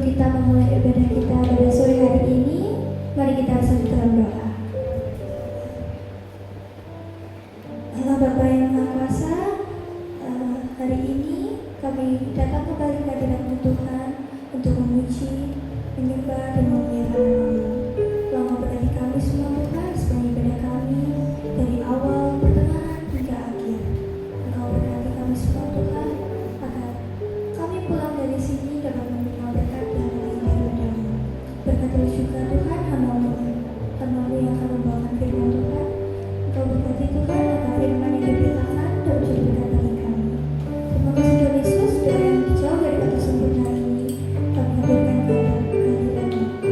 kita memulai ibadah kita pada sore hari ini, mari kita bersatu dalam doa. Allah Bapa yang Maha Kuasa, hari ini kami datang kembali ke hadirat Tuhan untuk memuji, menyembah dan memuliakan nama-Mu. Tolong memberkati kami semua Tuhan, sepanjang ibadah kami dari awal, pertengahan hingga akhir. Engkau berkati kami semua Tuhan, agar kami pulang dari sini dapat menerima berkat yang lain daripada-Mu. Berkatilah juga Tuhan hamba-Mu yang akan membawakan firman Tuhan. Engkau berkati Tuhan agar firman yang diberitakan dapat jadi berkat bagi kami. Terima kasih Tuhan Yesus, doa yang jauh dari kata sempurna ini kami haturkan kehadiran-Mu.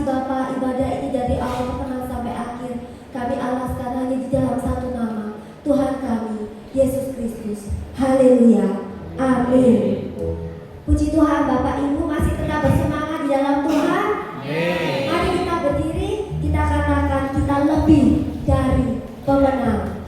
Bapa, ibadah ini dari awal tengah sampai akhir kami alaskan hanya di dalam satu nama, Tuhan kami, Yesus Kristus. Haleluya. Amin. Puji Tuhan, Bapak Ibu masih tetap bersemangat di dalam Tuhan. Mari kita berdiri, kita katakan kita lebih dari pemenang.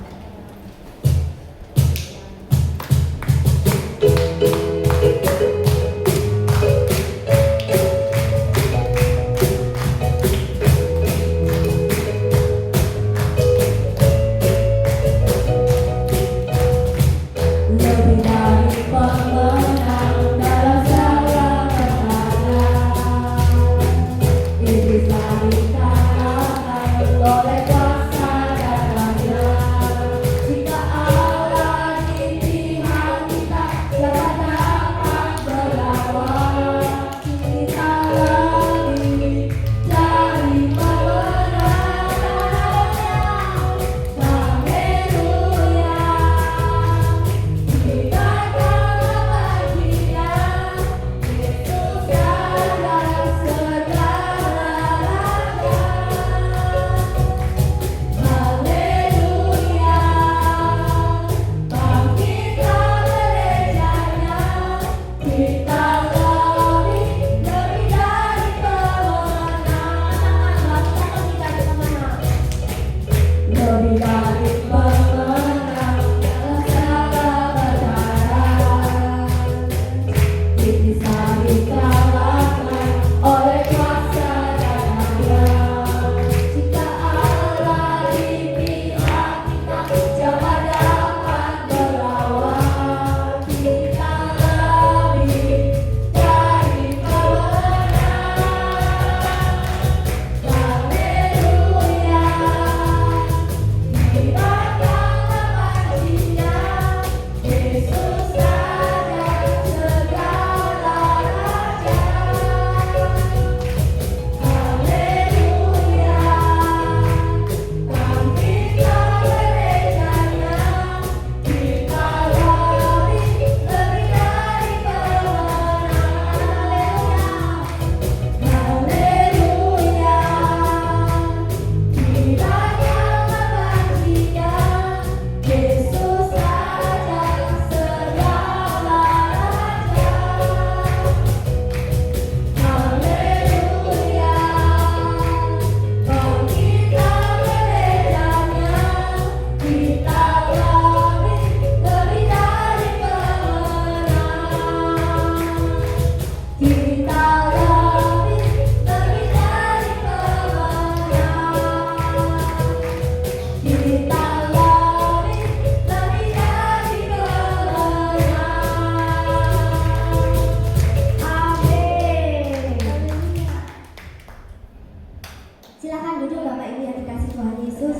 Silakan duduk Bapak Ibu yang dikasih Tuhan Yesus.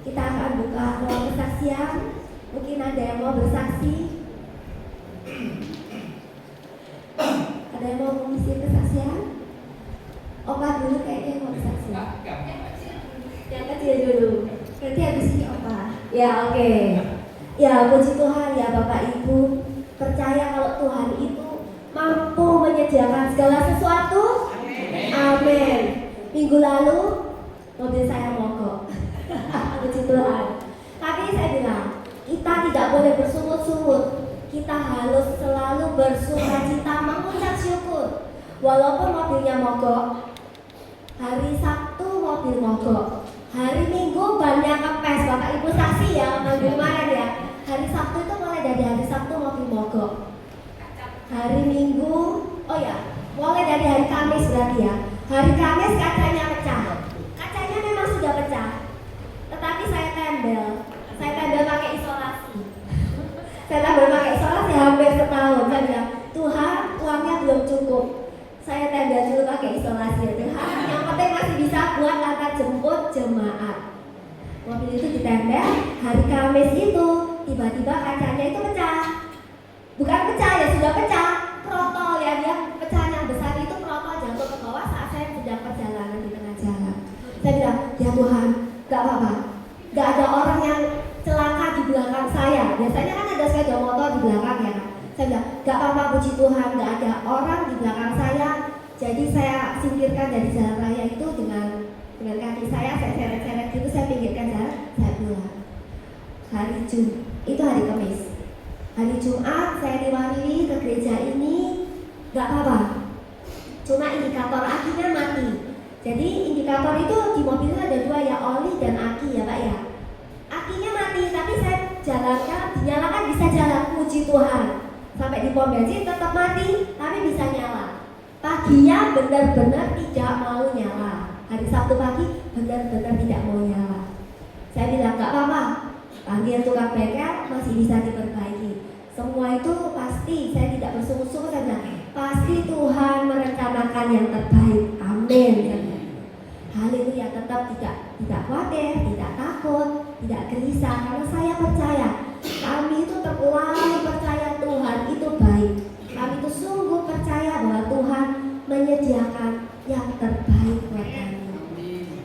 Kita akan buka ruang kesaksian. Mungkin ada yang mau bersaksi. Ada yang mau mengisi kesaksian? Opa dulu kayaknya mau bersaksi. Yang kecil dulu. Berarti habis ini Opa. Ya oke. Ya puji Tuhan ya Bapak Ibu. Percaya kalau Tuhan itu mampu menyediakan segala sesuatu. Amin. Minggu lalu mobil saya mogok. Puji Tuhan. Tapi saya bilang kita tidak boleh bersungut-sungut. Kita harus selalu bersukacita, mengucap syukur. Walaupun mobilnya mogok, hari Sabtu mobil mogok, hari Minggu bannya kempes. Bapak Ibu saksi ya, minggu kemarin ya. Hari Sabtu itu mulai dari hari Sabtu mobil mogok. Hari Minggu, oh ya, mulai dari hari Kamis berarti ya. Hari Kamis kacanya pecah. Kacanya memang sudah pecah. Tetapi saya tembel pakai isolasi. Saya tembel pakai isolasi hampir setahun. Saya bilang, Tuhan, uangnya belum cukup. Saya tembel dulu pakai isolasi ya Tuhan. Yang penting masih bisa buat antar jemput jemaat. Mobil itu ditempel. Hari Kamis itu tiba-tiba kacanya itu pecah. Bukan pecah ya, sudah pecah. Protol ya, dia pecahan yang besar itu protol jatuh ke bawah saat saya sedang perjalanan di tengah jalan. Saya bilang, ya Tuhan, gak apa-apa. Gak ada orang yang celaka di belakang saya. Biasanya kan ada sepeda motor di belakang ya kan. Saya bilang, gak apa-apa puji Tuhan, gak ada orang di belakang saya. Jadi saya singkirkan dari jalan raya itu dengan kaki saya seret-seret gitu, saya pinggirkan jalan, saya pulang. Hari itu hari Kamis. Hari Jumat saya diwari ke gereja ini, nggak apa-apa. Cuma indikator akinya mati. Jadi indikator itu di mobilnya ada dua ya, oli dan aki ya Pak ya. Akinya mati, tapi saya jalankan, dinyalakan bisa jalan, puji Tuhan. Sampai di pom bensin tetap mati, tapi bisa nyala. Paginya benar-benar tidak mau nyala. Hari Sabtu pagi benar-benar tidak mau nyala. Saya bilang nggak apa-apa, panggil tukang bengkel masih bisa diperbaiki. Semua itu pasti, saya tidak bersungguh-sungguh, saya bilang pasti Tuhan merencanakan yang terbaik. Amin. Haleluya, tetap tidak khawatir, tidak takut, tidak gelisah, karena saya percaya kami itu terlalu percaya Tuhan itu baik. Kami itu sungguh percaya bahwa Tuhan menyediakan yang terbaik buat kami.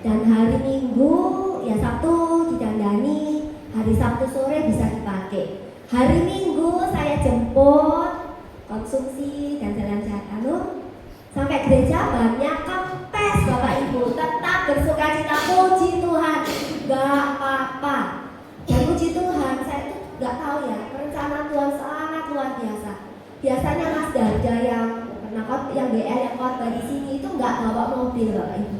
Dan hari Minggu, ya Sabtu didandani, hari Sabtu sore bisa dipakai. Hari Minggu saya jemput, konsumsi dan jalan-jalan sampai gereja banyak kempes Bapak Ibu, tetap bersuka cita, puji Tuhan, gak apa-apa. Dan puji Tuhan, saya itu gak tahu ya, perencanaan Tuhan sangat luar biasa. Biasanya Mas Darda yang BL yang khotbah di sini itu nggak bawa mobil Bapak Ibu.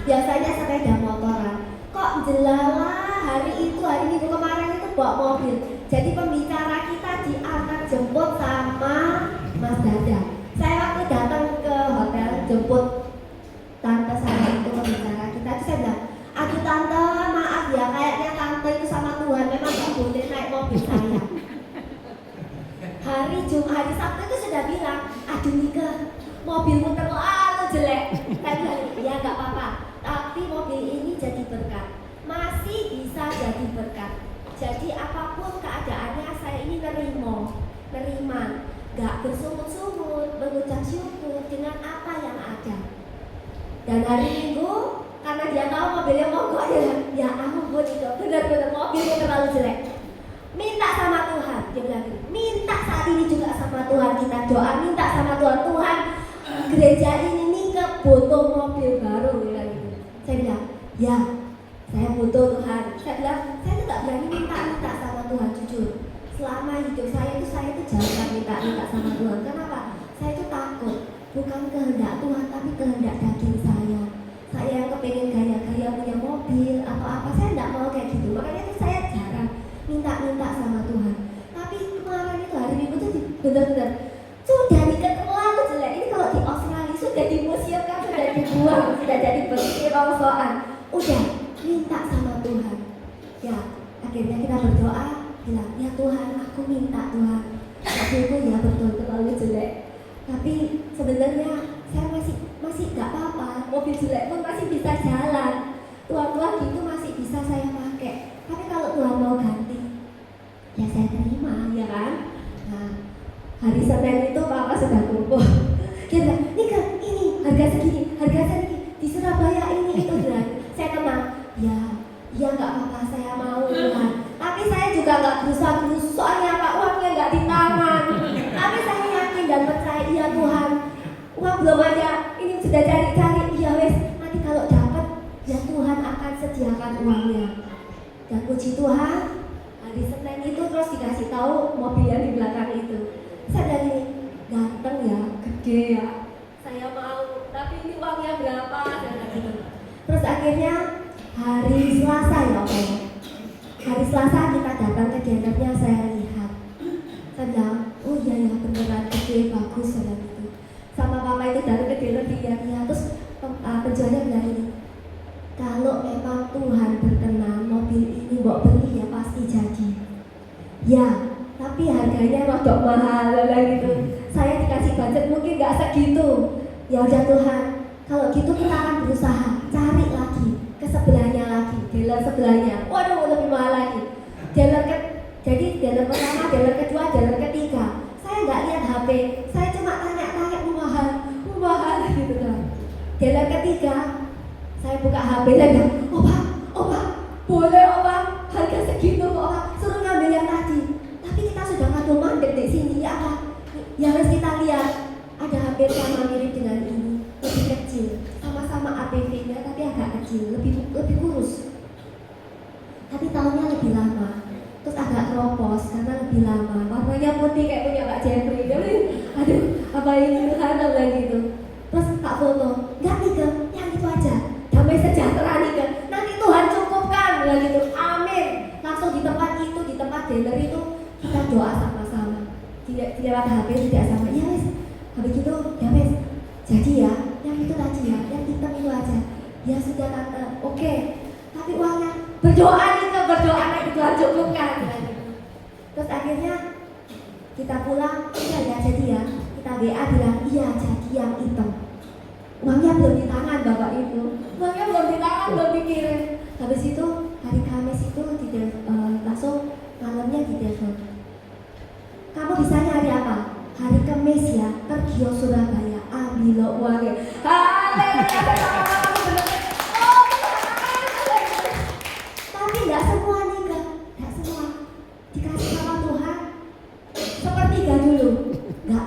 Biasanya sepeda motoran. Kok jelalah hari Minggu kemarin itu bawa mobil. Jadi pembicara kita diantar jemput sama Mas Darda. Saya waktu datang ke hotel jemput tante saya itu pembicara kita, itu saya bilang, aduh tante maaf ya, kayaknya tante itu sama Tuhan memang nggak boleh naik mobil saya. Hari Sabtu itu sudah bilang, aduh Nika, mobilmu terlalu jelek. Saya bilang, ya nggak apa-apa, tapi mobil ini jadi berkat, masih bisa jadi berkat. Jadi apapun keadaannya saya ini nerima, nggak bersungut-sungut, mengucap syukur dengan apa yang ada. Dan hari Minggu, karena dia tahu mobilnya mogok, dia bilang, ya ampun itu benar-benar mobilnya terlalu jelek. Minta sama Tuhan, dia bilang, minta saat ini juga sama Tuhan, kita doa, minta sama Tuhan, Tuhan gereja ini nih butuh mobil baru, dia bilang gitu. Saya bilang, ya saya butuh Tuhan. Saya bilang, saya tuh gak berani minta sama Tuhan, jujur. Selama hidup saya itu jarang minta sama Tuhan. Kenapa? Saya itu takut, bukan kehendak Tuhan, tapi kehendak daging saya. Saya yang kepengen gaya-gaya punya mobil atau apa, saya gak mau kayak gitu. Makanya itu saya jarang minta sama Tuhan. Tapi kemarin itu hari Minggu tuh benar-benar sudah terlalu jelek. Ini kalau di Australia sudah di museum kan, sudah dibuang, sudah jadi bersih rongsokan. Udah minta sama Tuhan. Ya akhirnya kita berdoa, bilang ya Tuhan aku minta Tuhan. Waktu itu ya betul terlalu jelek. Tapi sebenarnya saya masih gak apa-apa. Mobil jelek pun masih bisa jalan. Tuhan gitu masih bisa saya pakai. Tapi kalau Tuhan mau ganti, ya saya terima, ya kan? Nah, hari Senin itu Papa sudah kumpul. Dia bilang, Nika, ini harga segini di Surabaya ini itu dan saya tenang. Ya nggak apa-apa, saya mau Tuhan. Tapi saya juga nggak berusaha, soalnya Pak uangnya nggak di tangan. Tapi saya yakin dan percaya, iya Tuhan, uang belum ada, ini sudah cari-cari, iya wes. Nanti kalau dapat, ya Tuhan akan sediakan uangnya. Dan puji Tuhan, hari Senin itu terus dikasih tahu mobil yang di belakang itu. Saya dari ganteng ya, gede ya, saya mau. Tapi ini uangnya berapa? Dan gitu. Terus akhirnya hari Selasa ya Pak. Hari Selasa kita datang ke dealernya, saya lihat. Saya bilang, oh iya ya beneran gede, bagus dan gitu. Sama Papa itu datang ke dealer dilihat-lihat. Terus penjualnya bilang ini, kalau memang Tuhan berkenan mobil ini mau beli ya pasti jadi. Ya, tapi harganya rodok mahal lah gitu. Saya dikasih budget mungkin nggak segitu. Ya udah Tuhan, kalau gitu kita akan berusaha cari lagi ke sebelahnya lagi, dealer sebelahnya. Waduh lebih mahal lagi. Jadi dealer pertama, dealer kedua, dealer ketiga. Saya nggak lihat HP, saya cuma tanya-tanya mahal gitu kan. Dealer ketiga, saya buka HP lagi, Opa, boleh Opa, harga segitu kok Opa, suruh ngambil yang tadi. Tapi kita sudah ngadu mandek di sini ya Pak. Ya harus kita lihat, ada hampir sama mirip dengan ini. lebih lama. Terus agak keropos karena lebih lama. Warnanya putih kayak punya Kak Jeffrey. Jadi, aduh, apa ini Tuhan bilang gitu. Terus tak foto, enggak nih Gem, yang itu aja. Damai sejahtera nih Gem. Nanti Tuhan cukupkan bilang gitu. Amin. Langsung di tempat itu, di tempat dealer itu kita doa sama-sama. Tidak lewat HP, tidak sama. Ya wes. Habis itu, ya wes. Jadi ya, yang itu tadi ya, yang hitam itu aja. Ya sudah tante, oke. Tapi uangnya berdoa nih Gem, berdoa nanti Tuhan cukupkan. Terus akhirnya kita pulang, iya ya jadi ya. Kita WA bilang, iya jadi yang hitam. Uangnya belum di tangan Bapak Ibu. Uangnya belum di tangan, belum dikirim. Habis itu hari Kamis itu langsung malamnya ditelepon. Kamu bisa nyari apa? Hari Kamis ya, ke kios Surabaya. Ambil uangnya. Haleluya. Tapi enggak semua nih Kak, enggak semua. Dikasih sama Tuhan sepertiga dulu. Enggak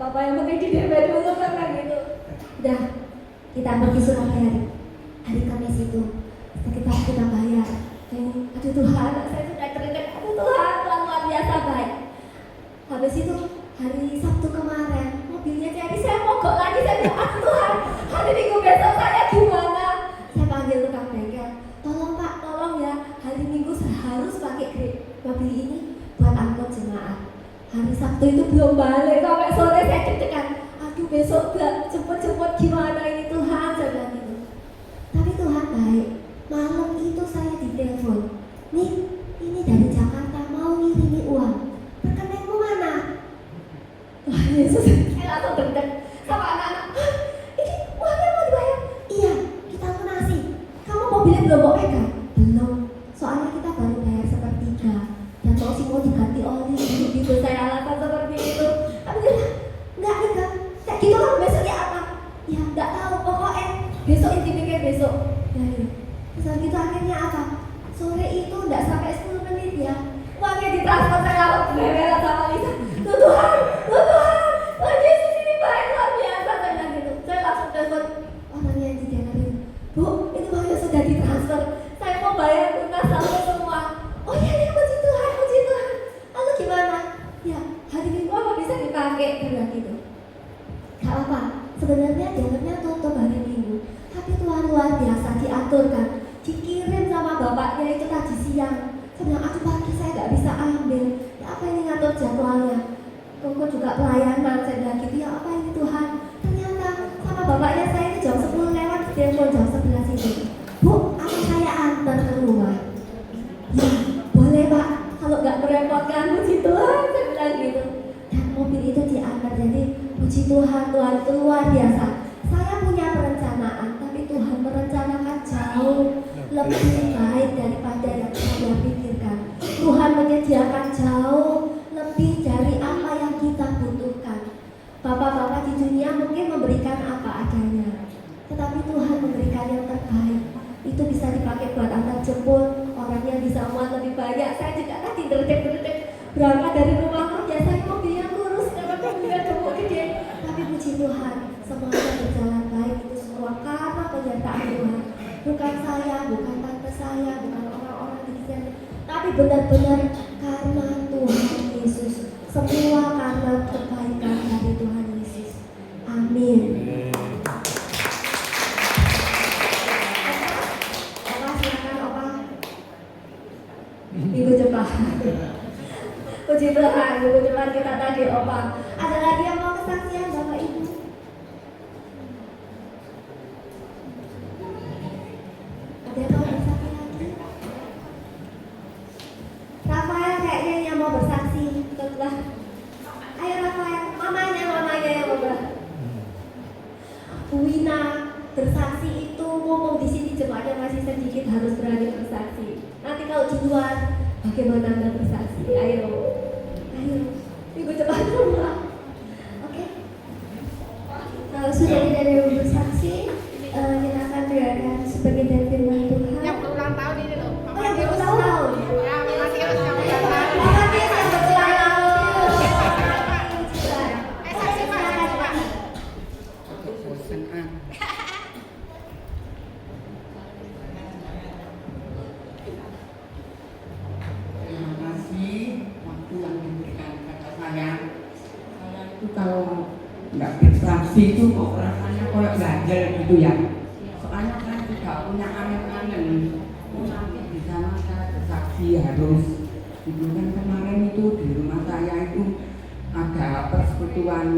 apa-apa yang penting di DP dulu kan gitu. Udah, kita pergi Surabaya hari Kamis itu. Kita bayar. Aduh Tuhan, saya sudah terdekat. Aduh Tuhan luar biasa baik. Habis itu hari Sabtu kemarin mobilnya jadi saya mogok lagi. Saya bilang, aduh Tuhan, hari Minggu besok saya gimana? Saya panggil tukang bengkel. Tolong Pak, tolong ya. Hari Minggu saya harus pakai Grab mobil ini buat angkut jemaat. Hari Sabtu itu belum balik, sampai sore saya deg-degan. Aduh besok jemput gimana ini Tuhan, saya bilang gitu. Tapi Tuhan baik. Malam itu saya ditelepon. Nih, ini dari Jakarta mau ngirimi uang. Rekeningmu mana? Wah Yesus, saya langsung deg-deg sama anak-anak. Ini uangnya mau dibayar? Iya, kita lunasi. Kamu mobilnya belum mau pegang? Belum. Soalnya kita baru bayar sepertiga. Dan kalau sih mau diganti oli gitu saya alasan seperti itu. Tapi dia enggak nih Kak, kayak gitu kan besoknya apa? Ya enggak tahu, pokoknya besok ini dipikir besok. Ya. Terus gitu akhirnya apa? Sore itu enggak sampai 10 menit ya. Uangnya ditransfer saya langsung berbeda sama Lisa. Tuhan, Tuhan Yesus ini baik luar biasa saya bilang gitu. Saya langsung telepon orangnya yang didengerin. Bu, itu uangnya sudah ditransfer. Saya mau bayar lunas sampai semua. Oh iya, puji Tuhan. Lalu gimana? Ya, hari Minggu apa bisa dipakai? Bilang gitu. Gak apa, sebenarnya jalannya tutup hari Minggu. Tapi Tuhan luar biasa diaturkan. Dikirim sama bapaknya itu tadi siang. Saya bilang, aduh pagi saya gak bisa ambil. Ya apa ini ngatur jadwalnya? Kok juga pelayanan? Saya bilang gitu, ya apa ini Tuhan? Ternyata sama bapaknya saya itu jam 10 lewat, telepon jam 11 itu. Bu, apa saya antar ke rumah? Ya, boleh Pak. Kalau nggak merepotkan, puji Tuhan, saya bilang gitu. Dan mobil itu diantar, jadi puji Tuhan, Tuhan itu luar biasa. Saya punya perencanaan, tapi Tuhan merencanakan jauh lebih baik daripada yang saya pikirkan. Tuhan menyediakan jauh lebih dari apa yang kita butuhkan. Bapak-bapak di dunia mungkin memberikan apa adanya, tetapi Tuhan memberikan yang terbaik. Itu bisa dipakai buat antar jemput, orangnya bisa muat lebih banyak. Saya juga tadi berdek berangkat dari rumah kerja, saya mobilnya kurus karena mobilnya gemuk gede. Tapi puji Tuhan, semuanya berjalan baik. Itu semua karena penyertaan Tuhan. Bukan saya, bukan tante saya, bukan orang-orang di sini, tapi benar-benar karena Tuhan Yesus. Semua karena kebaikan dari Tuhan Yesus. Amin. Minggu depan. Puji Tuhan, minggu depan kita tadi Opa. Ada lagi yang mau kesaksian Bapak Ibu? Ada yang mau bersaksi lagi? Rafael kayaknya yang mau bersaksi setelah. Ayo Rafael, mamanya yang mau bersaksi. Wina bersaksi itu ngomong di sini jemaatnya masih sedikit, harus berani bersaksi. Nanti kalau di luar, bagaimana Anda bersaksi? Ayo, minggu depan rumah. Oke? Kalau sudah tidak ada yang bersaksi, kita akan berikan sebagai dari firman Tuhan. Yang berulang tahun ini loh. Oh, yang berulang tahun. Ya, Matius yang berulang tahun. Matius yang berulang tahun. Saksi Pak. ganjel gitu ya. Soalnya kan tidak punya angan-angan nanti di sana saya bersaksi harus itu kan kemarin itu di rumah saya itu ada persekutuan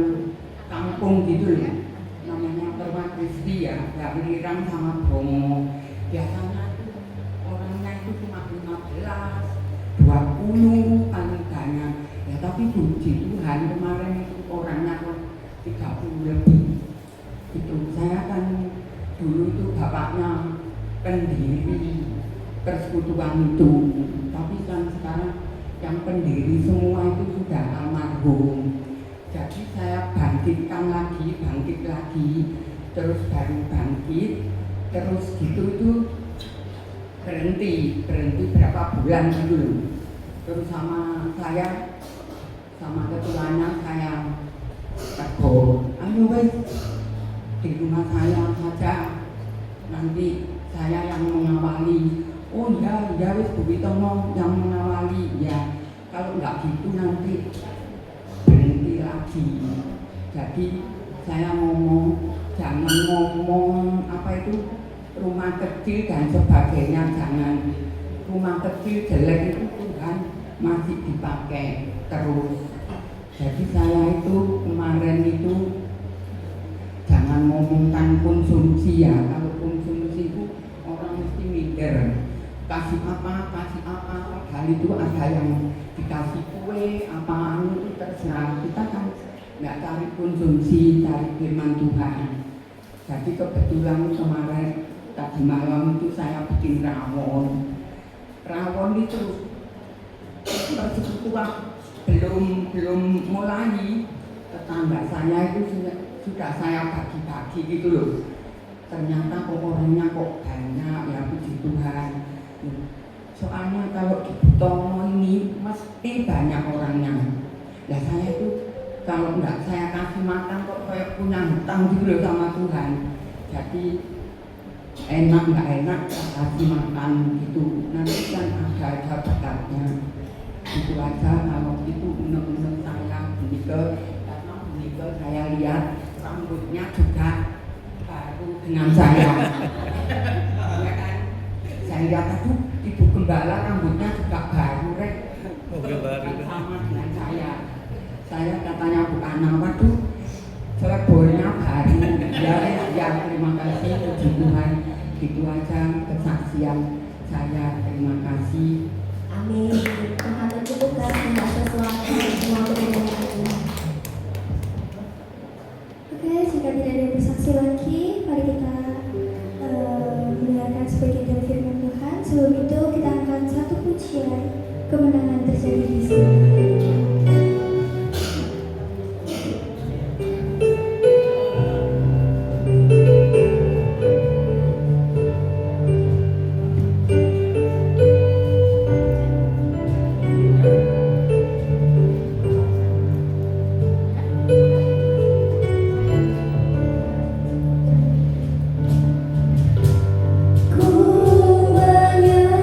kampung gitu loh, namanya Perwa Kristi ya, Wiriran sama Bromo. Biasanya itu orangnya itu cuma 15, 20 paling banyak ya, tapi puji Tuhan kemarin itu orangnya 30 lebih. Itu saya kan dulu itu bapaknya pendiri persekutuan itu, tapi kan sekarang yang pendiri semua itu sudah almarhum. Jadi saya bangkit lagi, terus baru bangkit, terus gitu itu berhenti berapa bulan gitu loh. Terus sama saya, sama ketuanya saya tegur, ayo wes di rumah saya saja, nanti saya yang mengawali. Oh iya wes Bu Witono yang mengawali ya, kalau nggak gitu nanti berhenti lagi. Jadi saya ngomong, jangan ngomong apa itu rumah kecil dan sebagainya, jangan. Rumah kecil jelek itu Tuhan masih dipakai terus. Jadi saya itu kemarin itu jangan ngomongkan konsumsi ya, kalau konsumsi itu orang mesti minder, kasih apa, hal itu ada yang dikasih kue, apa itu terserah. Kita kan nggak cari konsumsi, cari firman Tuhan. Jadi kebetulan kemarin tadi malam itu saya bikin rawon itu persekutuan belum mulai, tetangga saya itu sudah saya bagi-bagi gitu loh. Ternyata kok orangnya kok banyak ya, puji Tuhan. Soalnya kalau di Butono ini mesti banyak orangnya. Nah saya itu kalau nggak saya kasih makan kok kayak punya hutang gitu loh sama Tuhan. Jadi enak nggak enak kasih makan gitu, nanti kan ada bakatnya. Itu aja. Kalau itu menurut saya karena saya lihat rambutnya juga baru dengan saya. Ya kan? Saya lihat aduh ibu gembala rambutnya juga baru sama dengan saya. Saya katanya bukan nama tuh selebornya baru. Ya terima kasih puji Tuhan. Itu aja kesaksian saya, terima kasih. Amin. Tuhan mencukupkan segala sesuatu semua kebenaran Tuhan. Oke, jika tidak ada yang bersaksi lagi, mari kita mendengarkan sebagian dari firman Tuhan. Sebelum itu kita akan satu pujian kemenangan terjadi di sini. Ku menyembah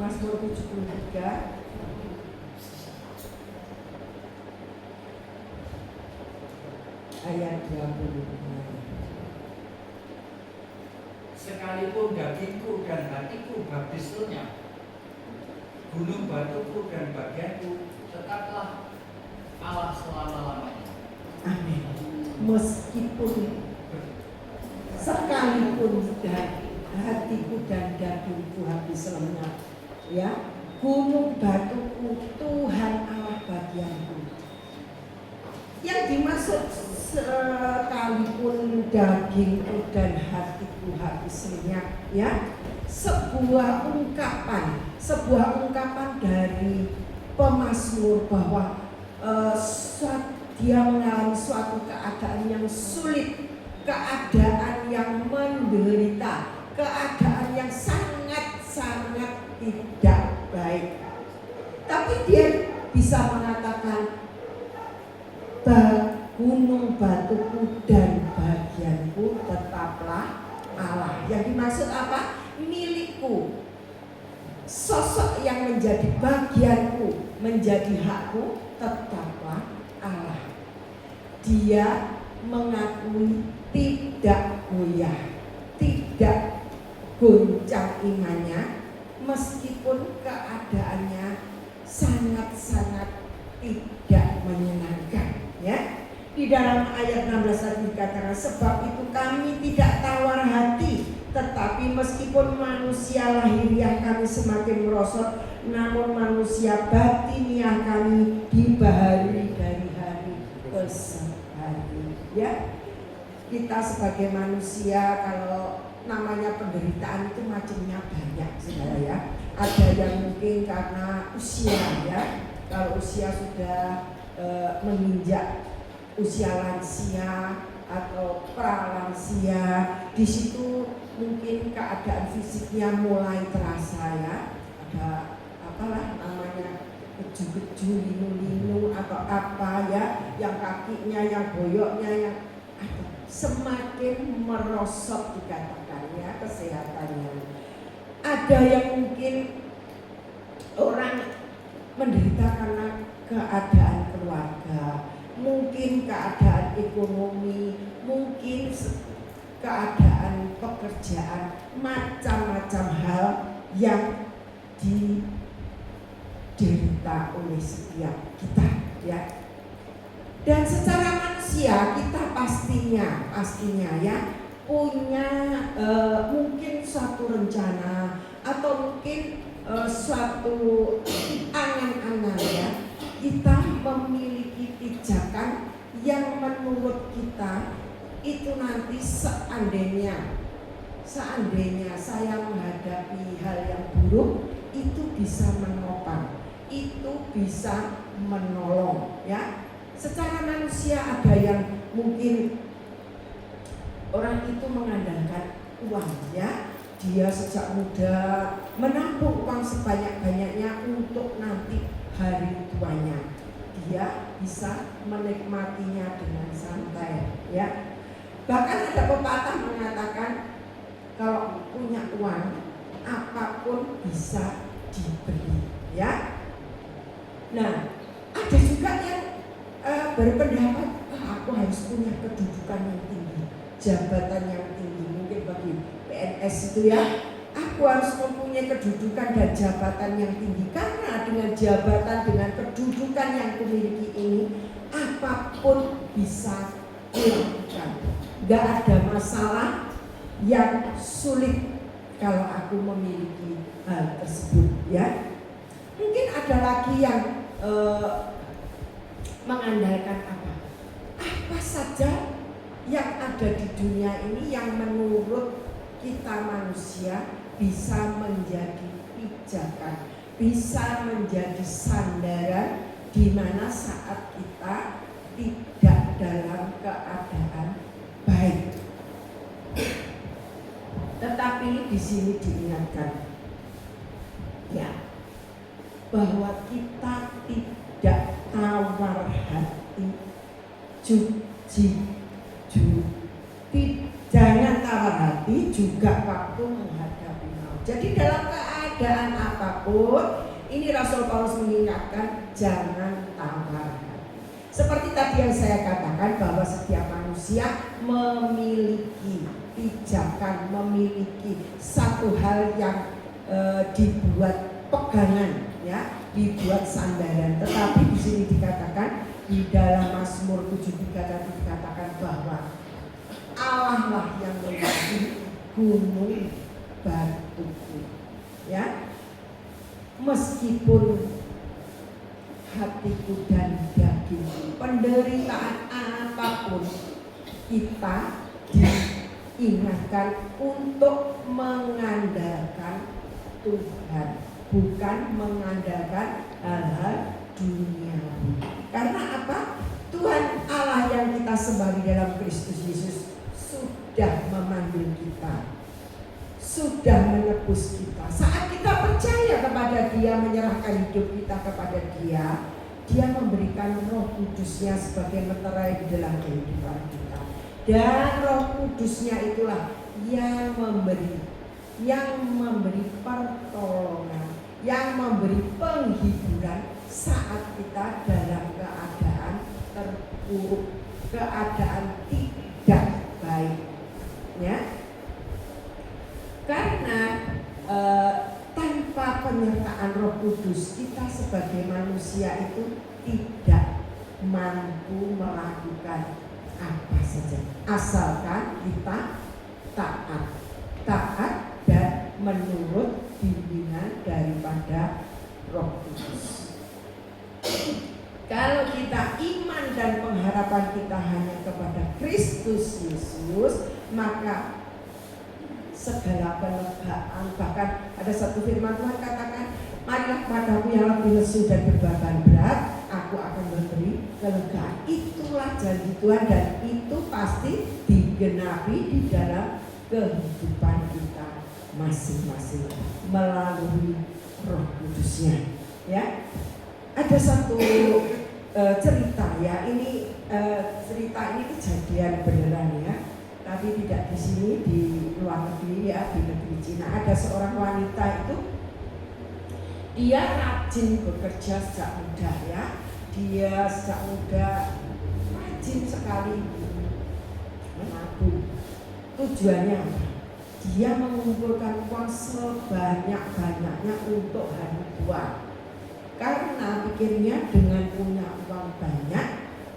Mazmur 73 ayat 20. Sekalipun dagingku dan hatiku habis lenyap, gunung batuku dan bagianku tetaplah Allah selama-lamanya. Amin. Meskipun sekalipun hatiku dan dagingku habis lenyap, ya, gunung batuku Tuhan Allah bagianku. Yang dimaksud sekalipun dagingku dan hatiku habis lenyap, ya, sebuah ungkapan dari pemazmur bahwa dia mengalami suatu keadaan yang sulit, keadaan yang menderita, keadaan yang sangat-sangat tidak baik. Tapi dia bisa mengatakan, gunung batuku dan bagianku tetaplah Allah. Yang dimaksud apa? Milikku. Sosok yang menjadi bagianku, menjadi hakku, tetaplah Allah. Dia mengakui tidak goyah, tidak goncang imannya, meskipun keadaannya sangat-sangat tidak menyenangkan, ya. Di dalam ayat 16 tadi dikatakan, sebab itu kami tidak tawar hati, tetapi meskipun manusia lahiriah kami semakin merosot, namun manusia batiniah kami dibaharui dari hari ke hari. Ya, kita sebagai manusia kalau namanya penderitaan itu macamnya banyak, saudara, ya. Ada yang mungkin karena usia, ya. Kalau usia sudah menginjak usia lansia atau pralansia, di situ mungkin keadaan fisiknya mulai terasa, ya. Ada apalah namanya, keju-keju, linu-linu atau apa, ya, yang kakinya, yang boyoknya, yang semakin merosot dikatakan, ya, kesehatannya. Ada yang mungkin orang menderita karena keadaan keluarga, mungkin keadaan ekonomi, mungkin keadaan pekerjaan, macam-macam hal yang diderita oleh setiap kita, ya. Dan secara manusia kita pastinya ya punya mungkin suatu rencana atau mungkin suatu angan-angan, ya. Kita memiliki pijakan yang menurut kita itu nanti seandainya saya menghadapi hal yang buruk, itu bisa menopang, itu bisa menolong, ya. Secara manusia ada yang mungkin orang itu mengandalkan uang, ya. Dia sejak muda menampung uang sebanyak-banyaknya untuk nanti hari tuanya. Dia bisa menikmatinya dengan santai, ya. Bahkan ada pepatah mengatakan kalau punya uang apapun bisa dibeli, ya. Nah, ada juga yang berpendapat aku harus punya kedudukan yang tinggi, jabatan yang tinggi. Mungkin bagi PNS itu, ya, aku harus mempunyai kedudukan dan jabatan yang tinggi, karena dengan jabatan, dengan kedudukan yang kumiliki ini, apapun bisa dilakukan. Gak ada masalah yang sulit kalau aku memiliki hal tersebut, ya. Mungkin ada lagi yang mengandalkan apa saja yang ada di dunia ini yang menurut kita manusia bisa menjadi pijakan, bisa menjadi sandaran di mana saat kita tidak dalam keadaan baik. Tetapi di sini diingatkan, ya, bahwa kita tidak tawar hati, jangan tawar hati juga waktu menghadapi maut. Jadi dalam keadaan keadaan apapun, ini Rasul Paulus mengingatkan jangan tawar hati. Seperti tadi yang saya katakan bahwa setiap manusia memiliki pijakan, memiliki satu hal yang dibuat pegangan, ya, dibuat sandaran. Tetapi di sini dikatakan di dalam Mazmur 73 tadi dikatakan bahwa Allah lah yang menjadi gunung batuku, ya. Meskipun hatiku dan dagingku, penderitaan apapun, kita diingatkan untuk mengandalkan Tuhan, bukan mengandalkan hal-hal duniawi. Karena apa? Tuhan Allah yang kita sembah di dalam Kristus Yesus sudah memanggil kita, sudah menebus kita. Saat kita percaya kepada Dia, menyerahkan hidup kita kepada Dia, Dia memberikan Roh Kudusnya sebagai meterai di dalam kehidupan kita. Dan Roh Kudusnya itulah yang memberi pertolongan, yang memberi penghiburan saat kita dalam keadaan terpuruk, keadaan tidak baik, ya. Karena tanpa penyertaan Roh Kudus, kita sebagai manusia itu tidak mampu melakukan apa saja, asalkan kita taat dan menurut bimbingan daripada Roh Kudus. Kalau kita iman dan pengharapan kita hanya kepada Kristus Yesus, maka segala kelegaan, bahkan ada satu firman Tuhan katakan, marilah padaku yang lebih lesu dan berbeban berat, aku akan memberi kelegaan. Itulah janji Tuhan dan itu pasti digenapi di dalam kehidupan kita masing-masing melalui Roh Kudusnya, ya. Ada satu cerita, ya, ini cerita ini kejadian beneran, ya. Tapi tidak di sini, di luar negeri, ya, di negeri Cina. Ada seorang wanita itu, dia rajin bekerja sejak muda, ya. Dia sejak muda rajin sekali menabung. Tujuannya apa? Dia mengumpulkan uang sebanyak-banyaknya untuk hari tua. Karena pikirnya dengan punya uang banyak,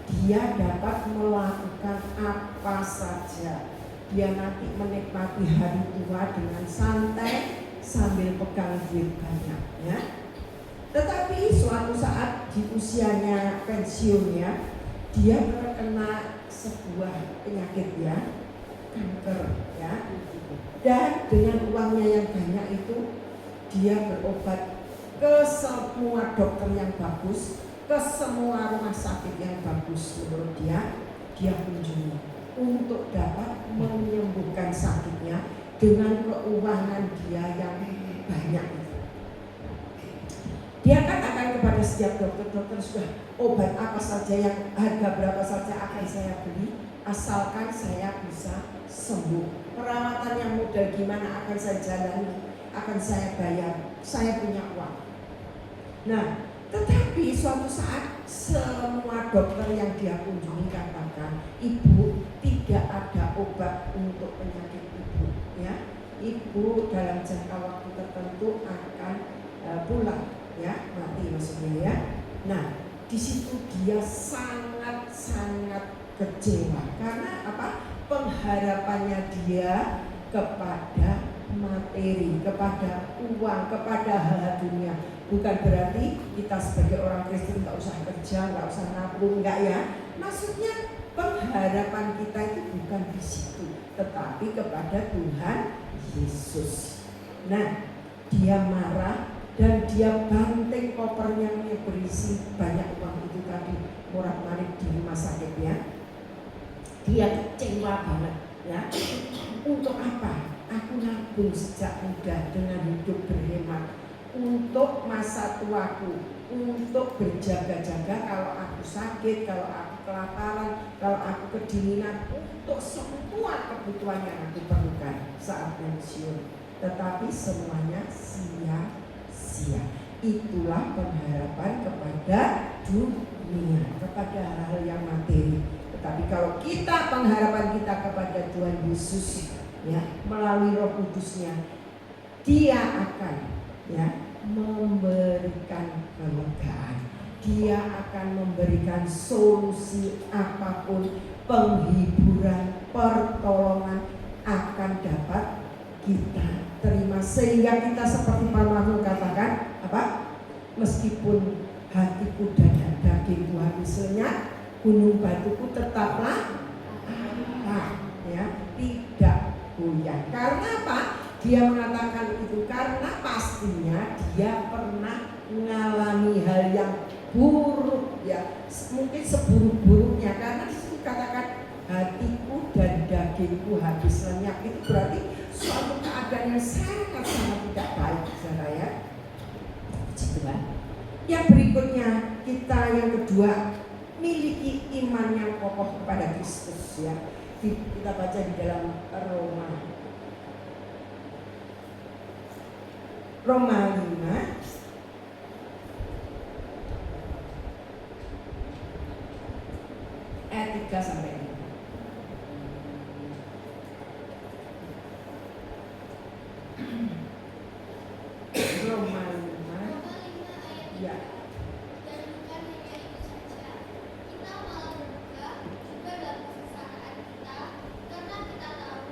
dia dapat melakukan apa saja. Dia nanti menikmati hari tua dengan santai sambil pegang duit banyak, ya. Tetapi suatu saat di usianya pensiunnya, dia terkena sebuah penyakit, ya, kanker, ya. Dan dengan uangnya yang banyak itu, dia berobat ke semua dokter yang bagus, ke semua rumah sakit yang bagus menurut dia kunjungi untuk dapat menyembuhkan sakitnya dengan keuangan dia yang banyak itu. Dia katakan kepada setiap dokter sudah, obat apa saja yang harga berapa saja akan saya beli, asalkan saya bisa sembuh. Perawatan yang modal gimana akan saya jalani, akan saya bayar, saya punya uang. Nah, tetapi suatu saat semua dokter yang dia kunjungi katakan, ibu, tidak ada obat untuk penyakit ibu, ya. Ibu dalam jangka waktu tertentu akan pulang, ya, mati maksudnya, ya. Nah, di situ dia sangat kecewa. Karena apa? Pengharapannya dia kepada materi, kepada uang, kepada hal dunia. Bukan berarti kita sebagai orang Kristen nggak usah kerja, nggak usah nabung, nggak, ya. Maksudnya pengharapan kita itu bukan di situ, tetapi kepada Tuhan Yesus. Nah, dia marah dan dia banting kopernya yang berisi banyak uang itu tadi, morak-marik di rumah sakitnya. Dia kecewa banget, ya. Untuk apa? Aku nabung sejak muda dengan hidup berhemat untuk masa tuaku, untuk berjaga-jaga kalau aku sakit, kalau aku kelaparan, kalau aku kedinginan, untuk semua kebutuhan yang aku perlukan saat pensiun. tetapi semuanya sia-sia. Itulah pengharapan kepada dunia, kepada hal-hal yang materi. Tetapi kalau kita pengharapan kita kepada Tuhan Yesus, ya, melalui Roh Kudusnya, Dia akan, ya, memberikan kelegaan. Dia akan memberikan solusi apapun, penghiburan, pertolongan akan dapat kita terima, sehingga kita seperti Pak Mahmud katakan apa? Meskipun hatiku dan dagingku habis lenyap, gunung batuku tetaplah ya, tidak goyah. Karena apa? Dia mengatakan itu karena pastinya dia pernah mengalami hal yang buruk, ya, mungkin seburuk-buruknya. Karena disitu katakan hatiku dan dagingku habis lenyap, itu berarti suatu keadaan yang sangat-sangat tidak baik, saudara, ya. Yang berikutnya, kita yang kedua, miliki iman yang kokoh kepada Kristus, ya. Kita baca di dalam Roma 5 ayat 3 sampai 5. Roma 5 ya. Dan bukan hanya itu saja, kita malah berduka juga dalam kesengsaraan kita, karena kita tahu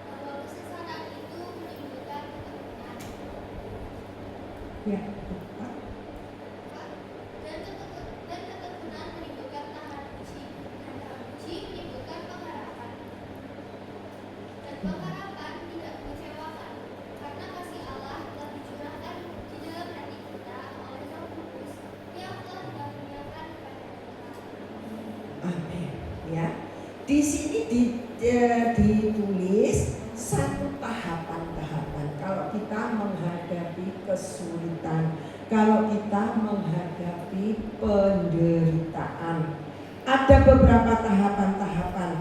bahwa kesengsaraan itu menimbulkan ketekunan. Ya. Dan ketekunan menimbulkan tahan uji, dan tahan uji menimbulkan pengharapan. Dan pengharapan tidak mengecewakan, karena kasih Allah telah dicurahkan di dalam hati kita oleh Roh Kudus yang telah dikaruniakan kepada kita. Amin. Ya. Di sini ditulis satu tahapan-tahapan kalau kita menghadapi kesulitan, kalau kita menghadapi penderitaan. Ada beberapa tahapan-tahapan.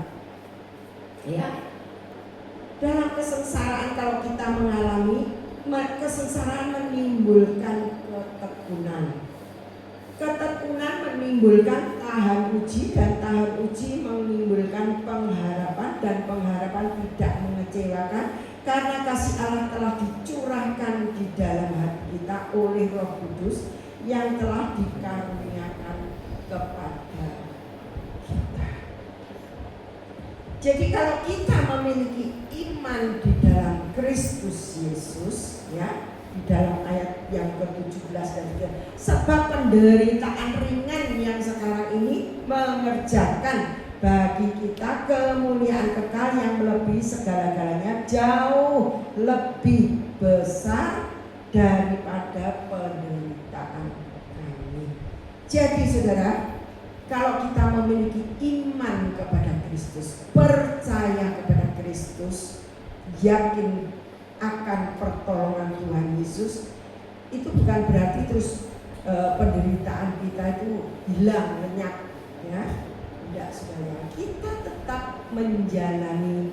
Ya. Dalam kesengsaraan kalau kita mengalami kesengsaraan menimbulkan ketekunan. Ketekunan menimbulkan tahan uji, dan tahan uji menimbulkan pengharapan, dan pengharapan tidak mengecewakan karena kasih Allah telah dicurahkan di dalam hati kita oleh Roh Kudus yang telah dikaruniakan kepada kita. Jadi kalau kita memiliki iman di dalam Kristus Yesus, ya, di dalam ayat yang ke-17 dan 3, sebab penderitaan ringan yang sekarang ini mengerjakan bagi kita kemuliaan kekal yang melebihi segala-galanya, jauh lebih besar daripada penderitaan kami. Jadi saudara, kalau kita memiliki iman kepada Kristus, percaya kepada Kristus, yakin akan pertolongan Tuhan Yesus, itu bukan berarti terus penderitaan kita itu hilang, lenyap, ya. Tidak, saudara. Kita tetap menjalani,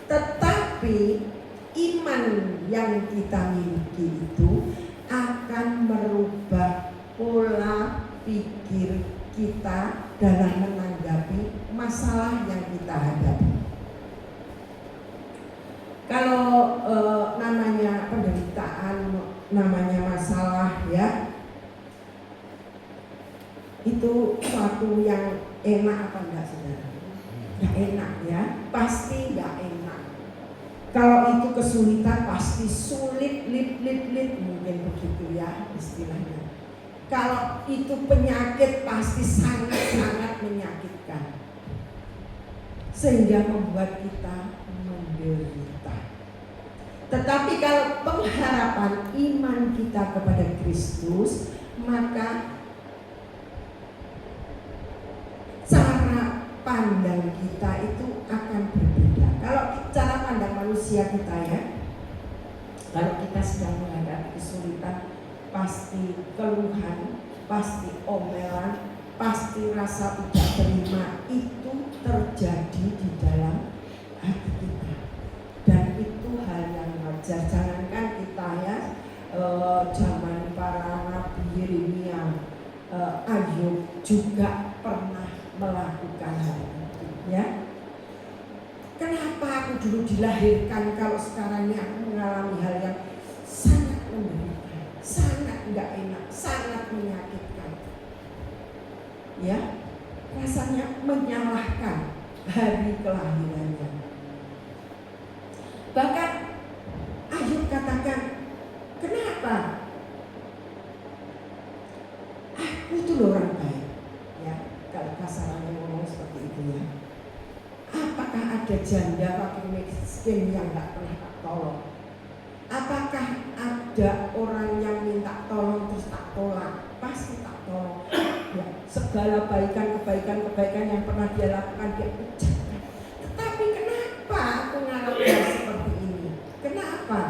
tetapi iman yang kita miliki itu akan merubah pola pikir kita dalam menanggapi masalah yang kita hadapi. Kalau namanya penderitaan, namanya masalah, ya, itu suatu yang enak apa enggak, saudara? Enggak enak, ya, pasti enggak enak. Kalau itu kesulitan pasti sulit, lit, mungkin begitu, ya, istilahnya. Kalau itu penyakit pasti sangat-sangat menyakitkan, sehingga membuat kita menderita. Tetapi kalau pengharapan iman kita kepada Kristus, maka cara pandang kita itu akan berbeda. Kalau cara pandang manusia kita, ya, kalau kita sedang menghadapi kesulitan, pasti keluhan, pasti omelan, pasti rasa tidak terima, itu terjadi di dalam hati kita. Dan itu hal yang wajar. belajar. Jangankan kita ya, zaman para nabi Yeremia, Ayub juga pernah melakukan hal itu ya. Kenapa aku dulu dilahirkan kalau sekarang ini aku mengalami hal yang sangat menderita, sangat enggak enak, sangat menyakitkan ya, rasanya menyalahkan hari kelahirannya. Bahkan Ayub katakan, kenapa? Aku tuh orang baik ya, kalau kasarannya ngomong seperti itu ya. Apakah ada janda fakir miskin yang gak pernah tak tolong? Apakah ada orang yang minta tolong terus tak tolak? Pasti tak tolong ya, segala kebaikan yang pernah dia lakukan dia ucapkan. Tetapi kenapa aku ngalami seperti ini? Kenapa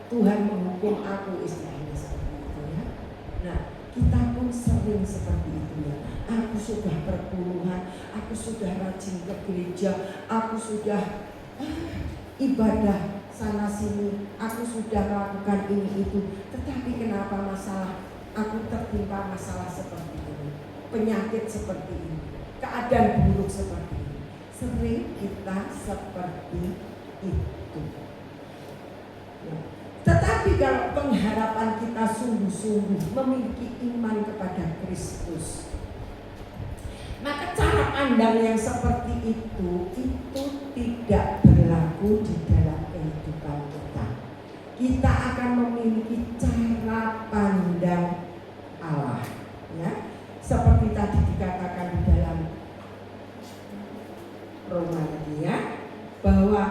Tuhan menghukum aku, istilahnya seperti itu ya. Nah, kita pun sering seperti itu ya. Aku sudah berpuluhan, aku sudah rajin ke gereja, aku sudah ibadah sana sini, aku sudah melakukan ini itu. Tetapi kenapa aku tertimpa masalah seperti ini, penyakit seperti ini, keadaan buruk seperti ini. Sering kita seperti itu ya. Tetapi kalau pengharapan kita sungguh-sungguh memiliki iman kepada Kristus, maka cara pandang yang seperti itu tidak berlaku di dalam kehidupan kita. Kita akan memiliki cara pandang Allah ya, seperti tadi dikatakan di dalam Roma ya, bahwa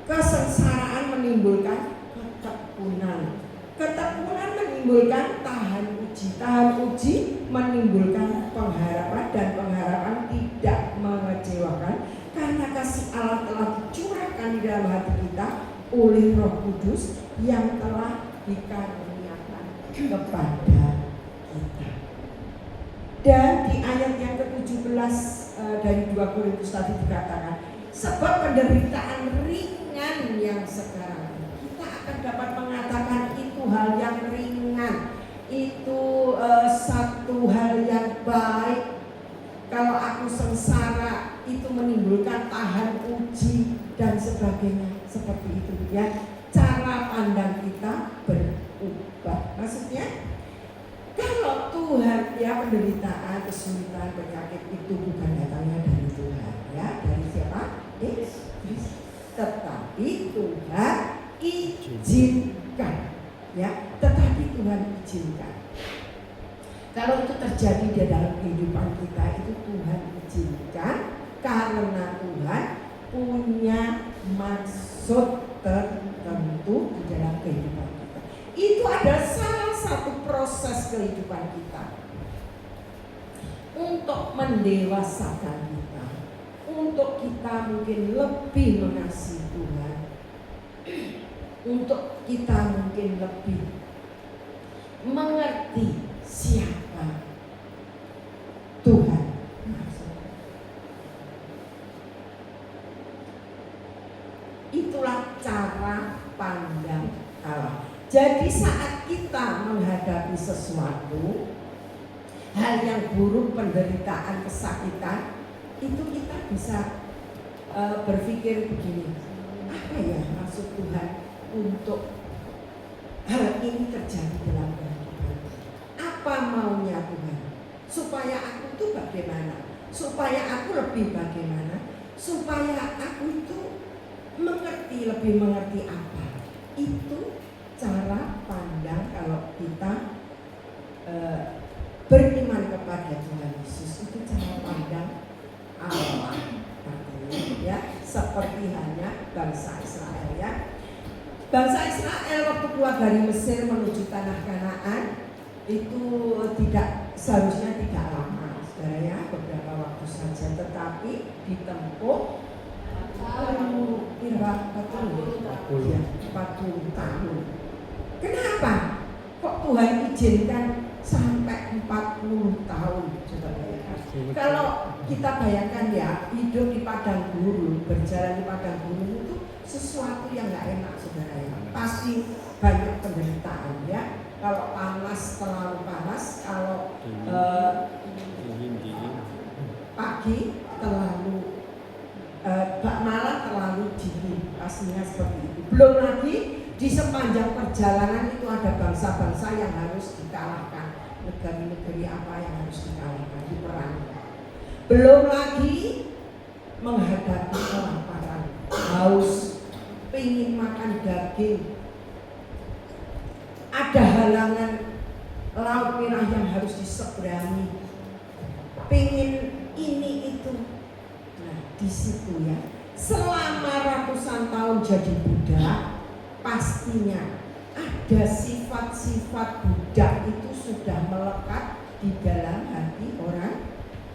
kesengsaraan menimbulkan ketekunan, ketekunan menimbulkan tahan uji menimbulkan pengharapan, dan pengharapan tidak mengecewakan karena kasih Allah telah dicurahkan di dalam hati kita oleh Roh Kudus yang telah dikaruniakan kepada kita. Dan di ayat yang ke-17 dari 2 Korintus tadi dikatakan, sebab penderitaan ringan yang sekarang, kita akan dapat mengatakan itu hal yang ringan, itu satu hal yang baik. Kalau aku sengsara itu menimbulkan tahan uji dan sebagainya, seperti itu ya. Cara pandang kita berubah. Maksudnya kalau Tuhan ya, penderitaan, kesulitan, penyakit itu bukan datangnya dari Tuhan ya. Dari siapa? Kristus. Tetapi Tuhan izinkan ya. Tetapi Tuhan izinkan. Kalau itu terjadi di dalam kehidupan kita, itu Tuhan izinkan karena Tuhan punya maksud tertentu di dalam kehidupan kita. Itu adalah salah satu proses kehidupan kita untuk mendewasakan kita, untuk kita mungkin lebih mengasihi Tuhan, untuk kita mungkin lebih mengerti siapa Tuhan. Itulah cara pandang Allah. Jadi saat kita menghadapi sesuatu, hal yang buruk, penderitaan, kesakitan, itu kita bisa berpikir begini, apa ya maksud Tuhan untuk hal ini terjadi dalam kehidupan? Apa maunya Tuhan? Supaya aku itu bagaimana? Supaya aku lebih bagaimana? Supaya aku itu lebih mengerti apa? Itu cara pandang kalau kita beriman kepada Tuhan Yesus. Itu cara pandang Allah. Artinya ya, seperti hanya bangsa Israel ya. Bangsa Israel waktu keluar dari Mesir menuju tanah Kanaan itu seharusnya tidak lama, saudara ya, beberapa waktu saja, tetapi ditempuh 40 tahun. Kenapa? Kok Tuhan izinkan sampai 40 tahun? Coba bayangkan. Kalau kita bayangkan ya, hidup di padang gurun, berjalan di padang gurun sesuatu yang nggak enak saudara ya. Pasti banyak penderitaan ya. Kalau panas terlalu panas, kalau pagi terlalu malam terlalu dingin, pastinya seperti itu. Belum lagi di sepanjang perjalanan itu ada bangsa-bangsa yang harus dikalahkan, negeri-negeri apa yang harus dikalahkan, diperangi. Belum lagi menghadapi kelaparan, haus, pengen makan daging, ada halangan laut merah yang harus diseberangi, pengen ini itu. Nah di situ ya, selama ratusan tahun jadi budak, pastinya ada sifat-sifat budak itu sudah melekat di dalam hati orang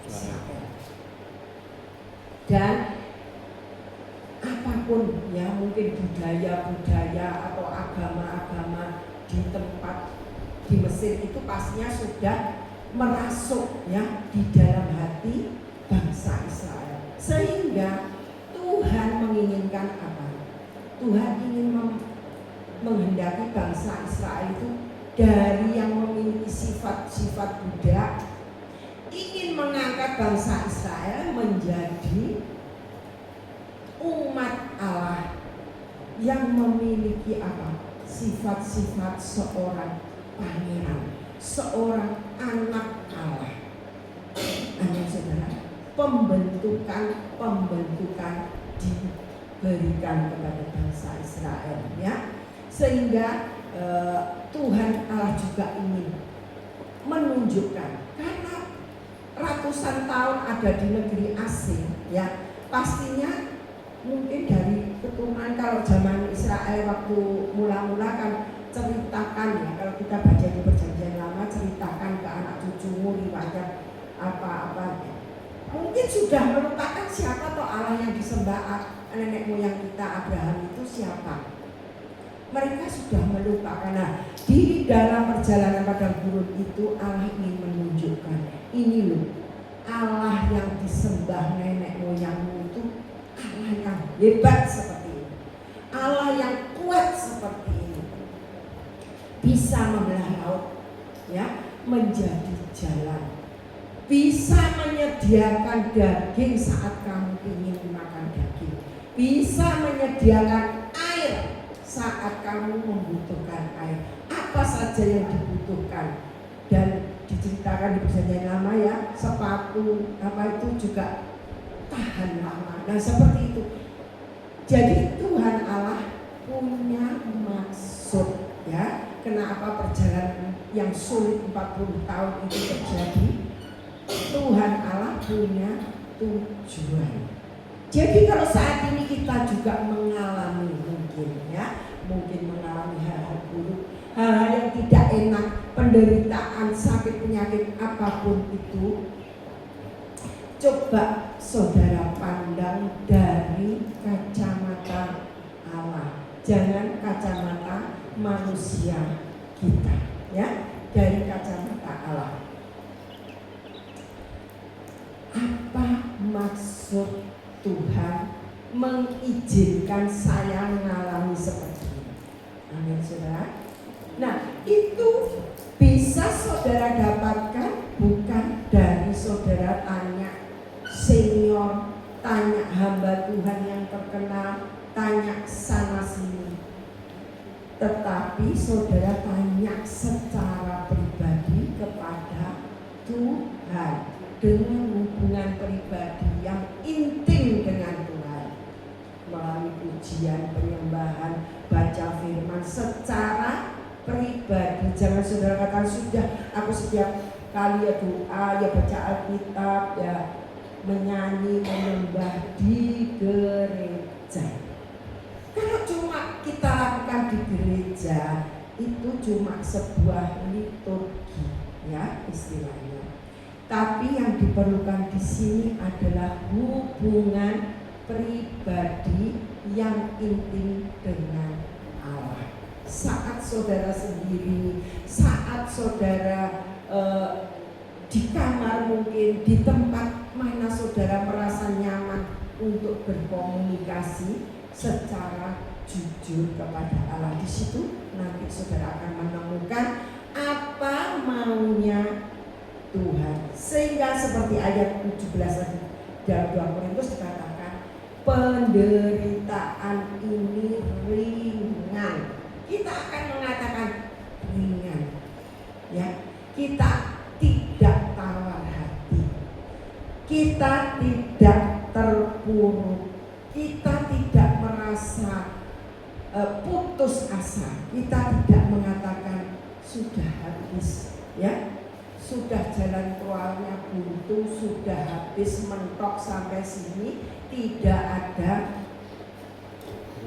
Israel. Dan apapun ya, mungkin budaya-budaya atau agama-agama di tempat di Mesir itu pastinya sudah merasuk ya di dalam hati bangsa Israel. Sehingga Tuhan menginginkan apa? Tuhan ingin menghendaki bangsa Israel itu dari yang memiliki sifat-sifat budak, ingin mengangkat bangsa Israel menjadi umat Allah yang memiliki apa? Sifat-sifat seorang pangeran, seorang anak Allah. Anak saudara, pembentukan diberikan kepada bangsa Israel ya. Sehingga Tuhan Allah juga ingin menunjukkan, karena ratusan tahun ada di negeri asing ya, pastinya mungkin dari keturunan, kalau zaman Israel waktu mula-mula kan ceritakan ya, kalau kita baca di Perjanjian Lama, ceritakan ke anak cucumu riwayat apa-apa ya. Mungkin sudah melupakan siapa toh Allah yang disembah nenek moyang kita Abraham itu siapa. Mereka sudah melupakan. Nah, di dalam perjalanan padang gurun itu Allah ingin menunjukkan, ini loh Allah yang disembah nenek moyangmu itu Allah yang hebat seperti ini, Allah yang kuat seperti ini, bisa membelah laut ya menjadi jalan, bisa menyediakan daging saat kamu ingin makan daging, bisa menyediakan air saat kamu membutuhkan air, apa saja yang dibutuhkan. Dan diceritakan di Perjanjian Lama ya, sepatu apa itu juga tahan lama. Nah seperti itu. Jadi Tuhan Allah punya maksud ya, kenapa perjalanan yang sulit 40 tahun itu terjadi. Tuhan Allah punya tujuan. Jadi kalau saat ini kita juga mengalami mungkin mengalami hal-hal buruk, hal-hal yang tidak enak, penderitaan, sakit, penyakit apapun itu, coba saudara pandang dari kacamata Allah, jangan kacamata manusia kita ya, dari kacamata Allah. Apa maksud Tuhan mengizinkan saya mengalami seperti ini? Amin saudara. Nah itu bisa saudara dapatkan bukan dari saudara tanya senior, tanya hamba Tuhan yang terkenal, tanya sana sini, tetapi saudara tanya secara pribadi kepada Tuhan, dengan hubungan pribadi yang intim dengan Tuhan, melalui pujian, penyembahan, baca firman secara pribadi. Jangan saudara katakan sudah aku setiap kali ya doa, ya baca Alkitab, ya menyanyi, menyembah di gereja. Kalau cuma kita lakukan di gereja, itu cuma sebuah liturgi ya istilahnya. Tapi yang diperlukan di sini adalah hubungan pribadi yang intim dengan Allah. Saat saudara sendiri, saat saudara di kamar mungkin, di tempat mana saudara merasa nyaman, untuk berkomunikasi secara jujur kepada Allah. Di situ nanti saudara akan menemukan apa maunya Tuhan. Sehingga seperti ayat 17 dalam 2 Korintus dikatakan penderitaan ini ringan. Kita akan mengatakan ringan, ya. Kita tidak tawar hati, kita tidak terpuruk, kita tidak merasa putus asa, kita tidak mengatakan sudah habis, ya, sudah jalan keluarnya buntu, sudah habis mentok sampai sini, tidak ada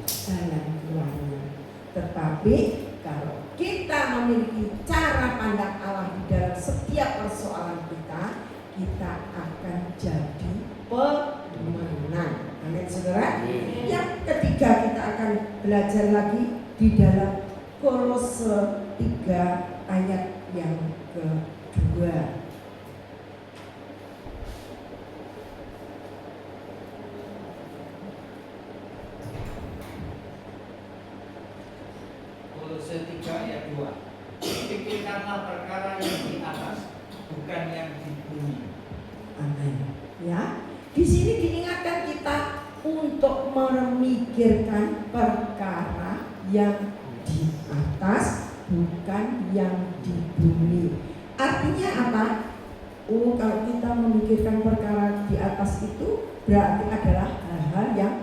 jalan keluarnya. Tetapi kalau kita memiliki cara pandang Allah di dalam setiap persoalan kita, kita akan jadi pemenang. Amin, saudara. Yang ketiga, kita akan belajar lagi di dalam Kolose 3 ayat yang kedua. Kolose 3 ayat 2. Pikirkanlah perkara yang di atas, bukan yang di bumi. Amin. Ya, di sini diingatkan kita untuk memikirkan perkara yang di atas, bukan yang di bumi. Artinya apa? Kalau kita memikirkan perkara di atas itu berarti adalah hal-hal yang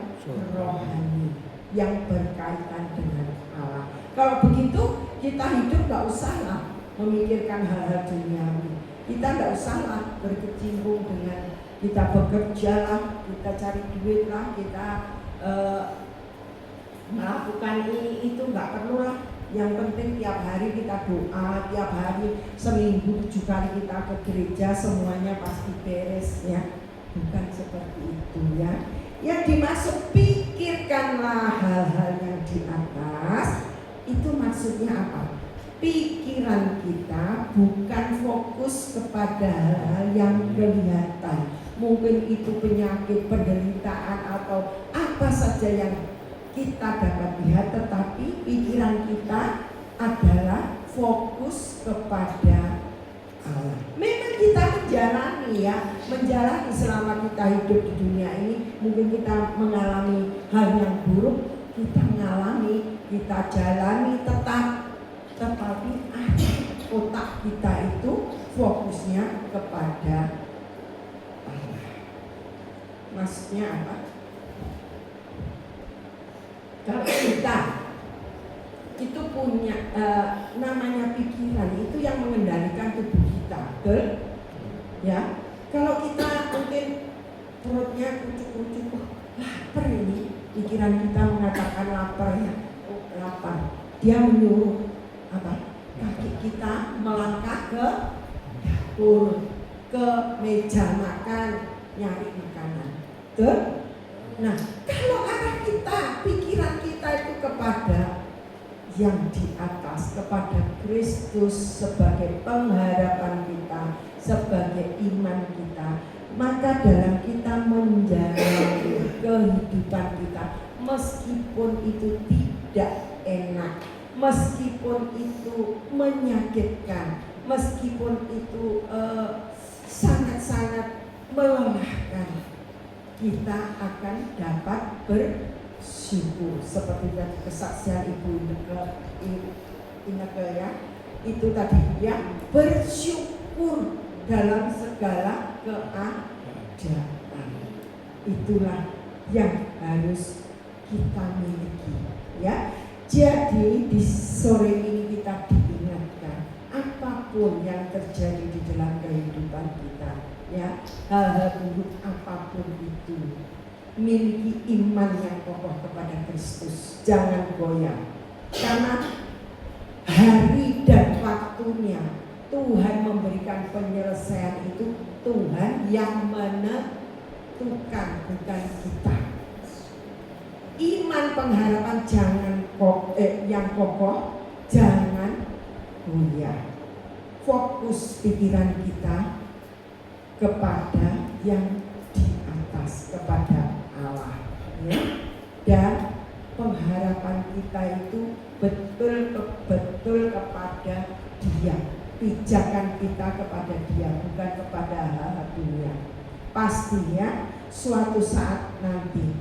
rohani, yang berkaitan dengan Allah. Kalau begitu kita hidup gak usahlah memikirkan hal-hal duniawi. Kita gak usahlah berkecimpung dengan kita bekerja lah, kita cari duit lah, kita melakukan ini itu gak perlu lah. Yang penting tiap hari kita doa, tiap hari seminggu 7 kali kita ke gereja, semuanya pasti beres, ya. Bukan seperti itu, ya. Yang dimaksud pikirkanlah hal-hal yang di atas, itu maksudnya apa? Pikiran kita bukan fokus kepada hal-hal yang kelihatan. Mungkin itu penyakit, penderitaan, atau apa saja yang kita dapat lihat, tetapi pikiran kita adalah fokus kepada Allah. Memang kita menjalani selama kita hidup di dunia ini, mungkin kita mengalami hal yang buruk, kita mengalami, kita jalani tetapi otak kita itu fokusnya kepada Allah. Maksudnya apa? Kalau kita itu punya namanya pikiran, itu yang mengendalikan tubuh kita, betul? Ya, kalau kita mungkin perutnya kucuk-kucuk, lapar ini, pikiran kita mengatakan lapar, ya, lapar. Dia menyuruh apa? Kaki kita melangkah ke dapur, ke meja makan, nyari makanan, betul? Nah, kalau arah kita, pikiran kita itu kepada yang di atas, kepada Kristus sebagai pengharapan kita, sebagai iman kita, maka dalam kita menjalani kehidupan kita, meskipun itu tidak enak, meskipun itu menyakitkan, meskipun itu sangat-sangat melelahkan, kita akan dapat bersyukur. Seperti tadi kesaksian Ibu Ineke, ya, itu tadi dia bersyukur dalam segala keadaan. Itulah yang harus kita miliki, ya. Jadi di sore ini kita diingatkan, apapun yang terjadi di dalam kehidupan kita, ya, hal-hal buruk apapun itu, miliki iman yang kokoh kepada Kristus, jangan goyah. Karena hari dan waktunya Tuhan memberikan penyelesaian itu, Tuhan yang menentukan, bukan kita. Iman pengharapan yang kokoh, jangan goyah. Fokus pikiran kita kepada yang di atas, kepada Allah. ya. Dan pengharapan kita itu betul-betul kepada Dia. Pijakan kita kepada Dia, bukan kepada hal dunia. Pastinya suatu saat nanti,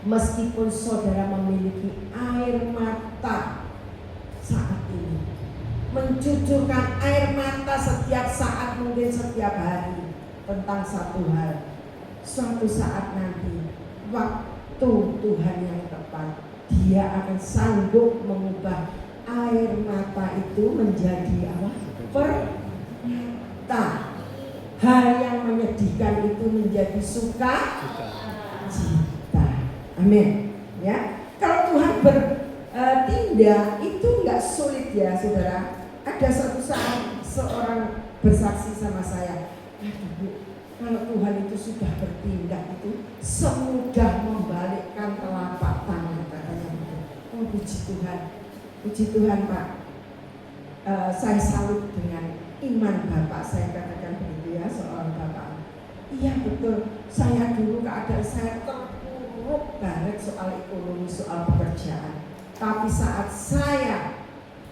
meskipun saudara memiliki air mata saat ini, mencucurkan air mata setiap saat, mungkin setiap hari, tentang satu hal, suatu saat nanti, waktu Tuhan yang tepat, Dia akan sanggup mengubah air mata itu menjadi apa? Permata. Hal yang menyedihkan itu menjadi sukacita. Amin. Ya, kalau Tuhan bertindak itu nggak sulit ya, saudara. Ada satu saat seorang bersaksi sama saya, aduh, kalau Tuhan itu sudah bertindak itu semudah membalikkan telapak tangan, katanya begitu. Oh, puji Tuhan Pak. Saya salut dengan iman Bapak, saya katakan begitu ya, seorang Bapak. Iya betul, saya dulu keadaan saya terpuruk banget soal ekonomi, soal pekerjaan. Tapi saat saya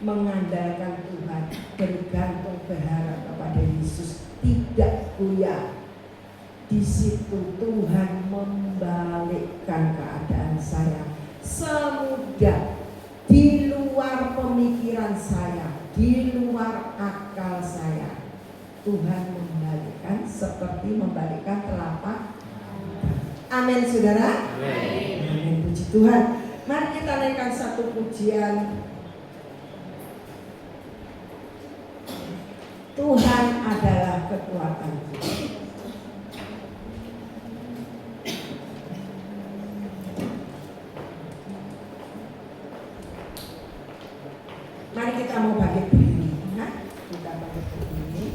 mengandalkan Tuhan, bergantung berharap kepada Yesus, tidak goyah, di situ Tuhan membalikkan keadaan saya semudah, di luar pemikiran saya, di luar akal saya. Tuhan membalikkan seperti membalikkan telapak. Amin, saudara. Amin. Puji Tuhan. Mari kita naikkan satu pujian. Tuhan adalah kekuatanku. Mari kita mau bangkit berdiri, ya. Kita bangkit berdiri.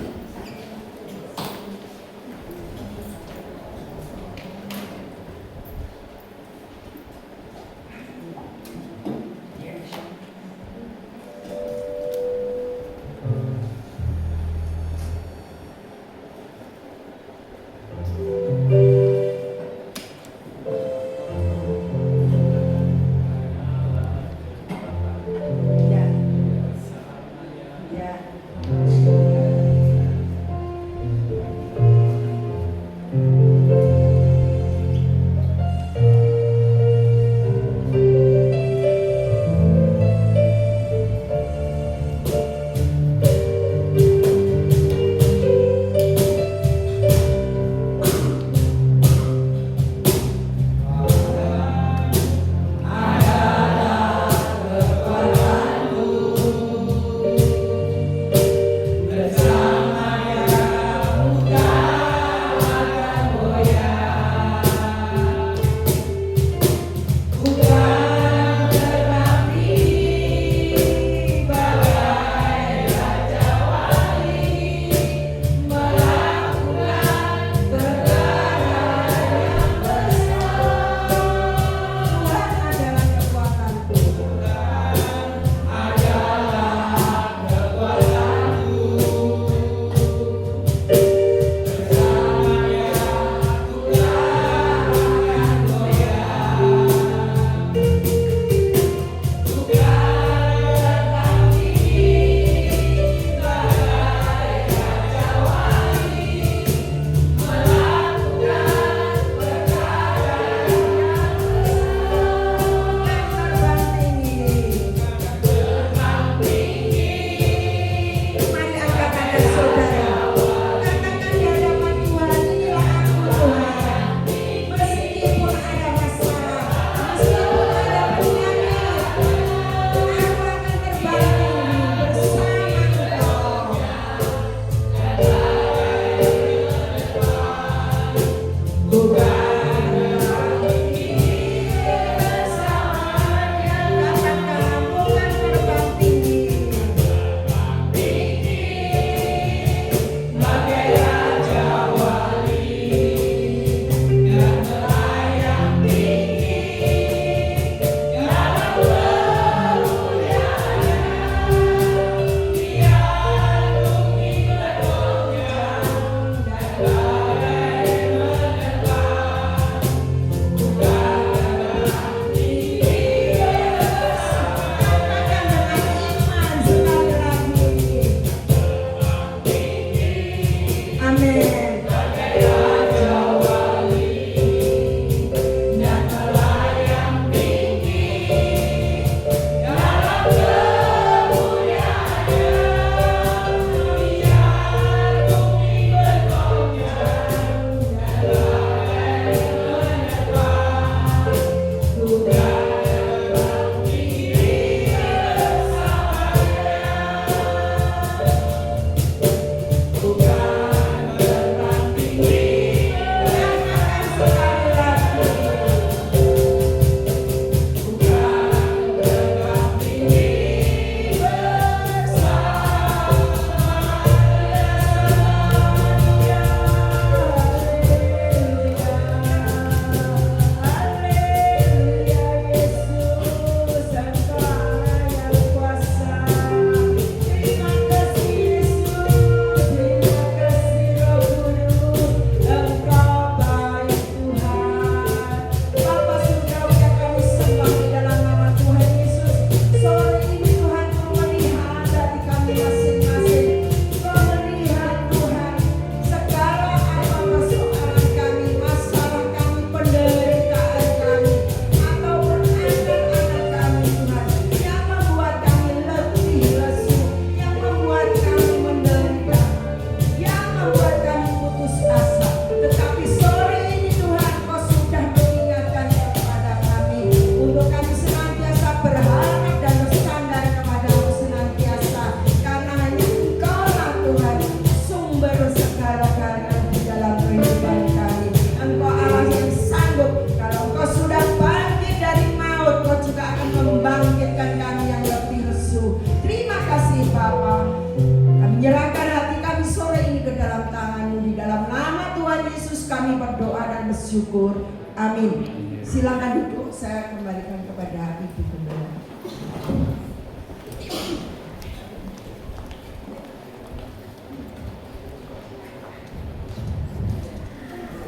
syukur. Amin. Silakan duduk, saya kembalikan kepada Ibu Gembala.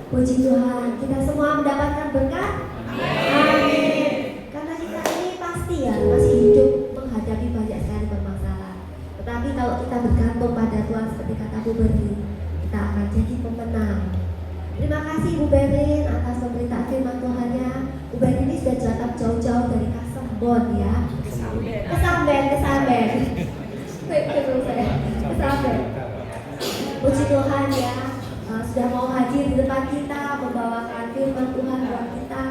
Puji Tuhan, kita semua mendapatkan berkat. Amin. Karena kita ini pasti ya masih hidup menghadapi banyak sekali permasalahan. Tetapi kalau kita bergantung pada Tuhan seperti kata Bu Berlin, kita akan jadi pemenang. Terima kasih Bu Berlin atas pemberitaan firman Tuhannya. Bu Berlin ini sudah datang jauh-jauh dari Kasembon ya. Kesamben. Kesamben. Puji Tuhan ya. Sudah mau hadir di depan kita, membawakan firman Tuhan buat kita,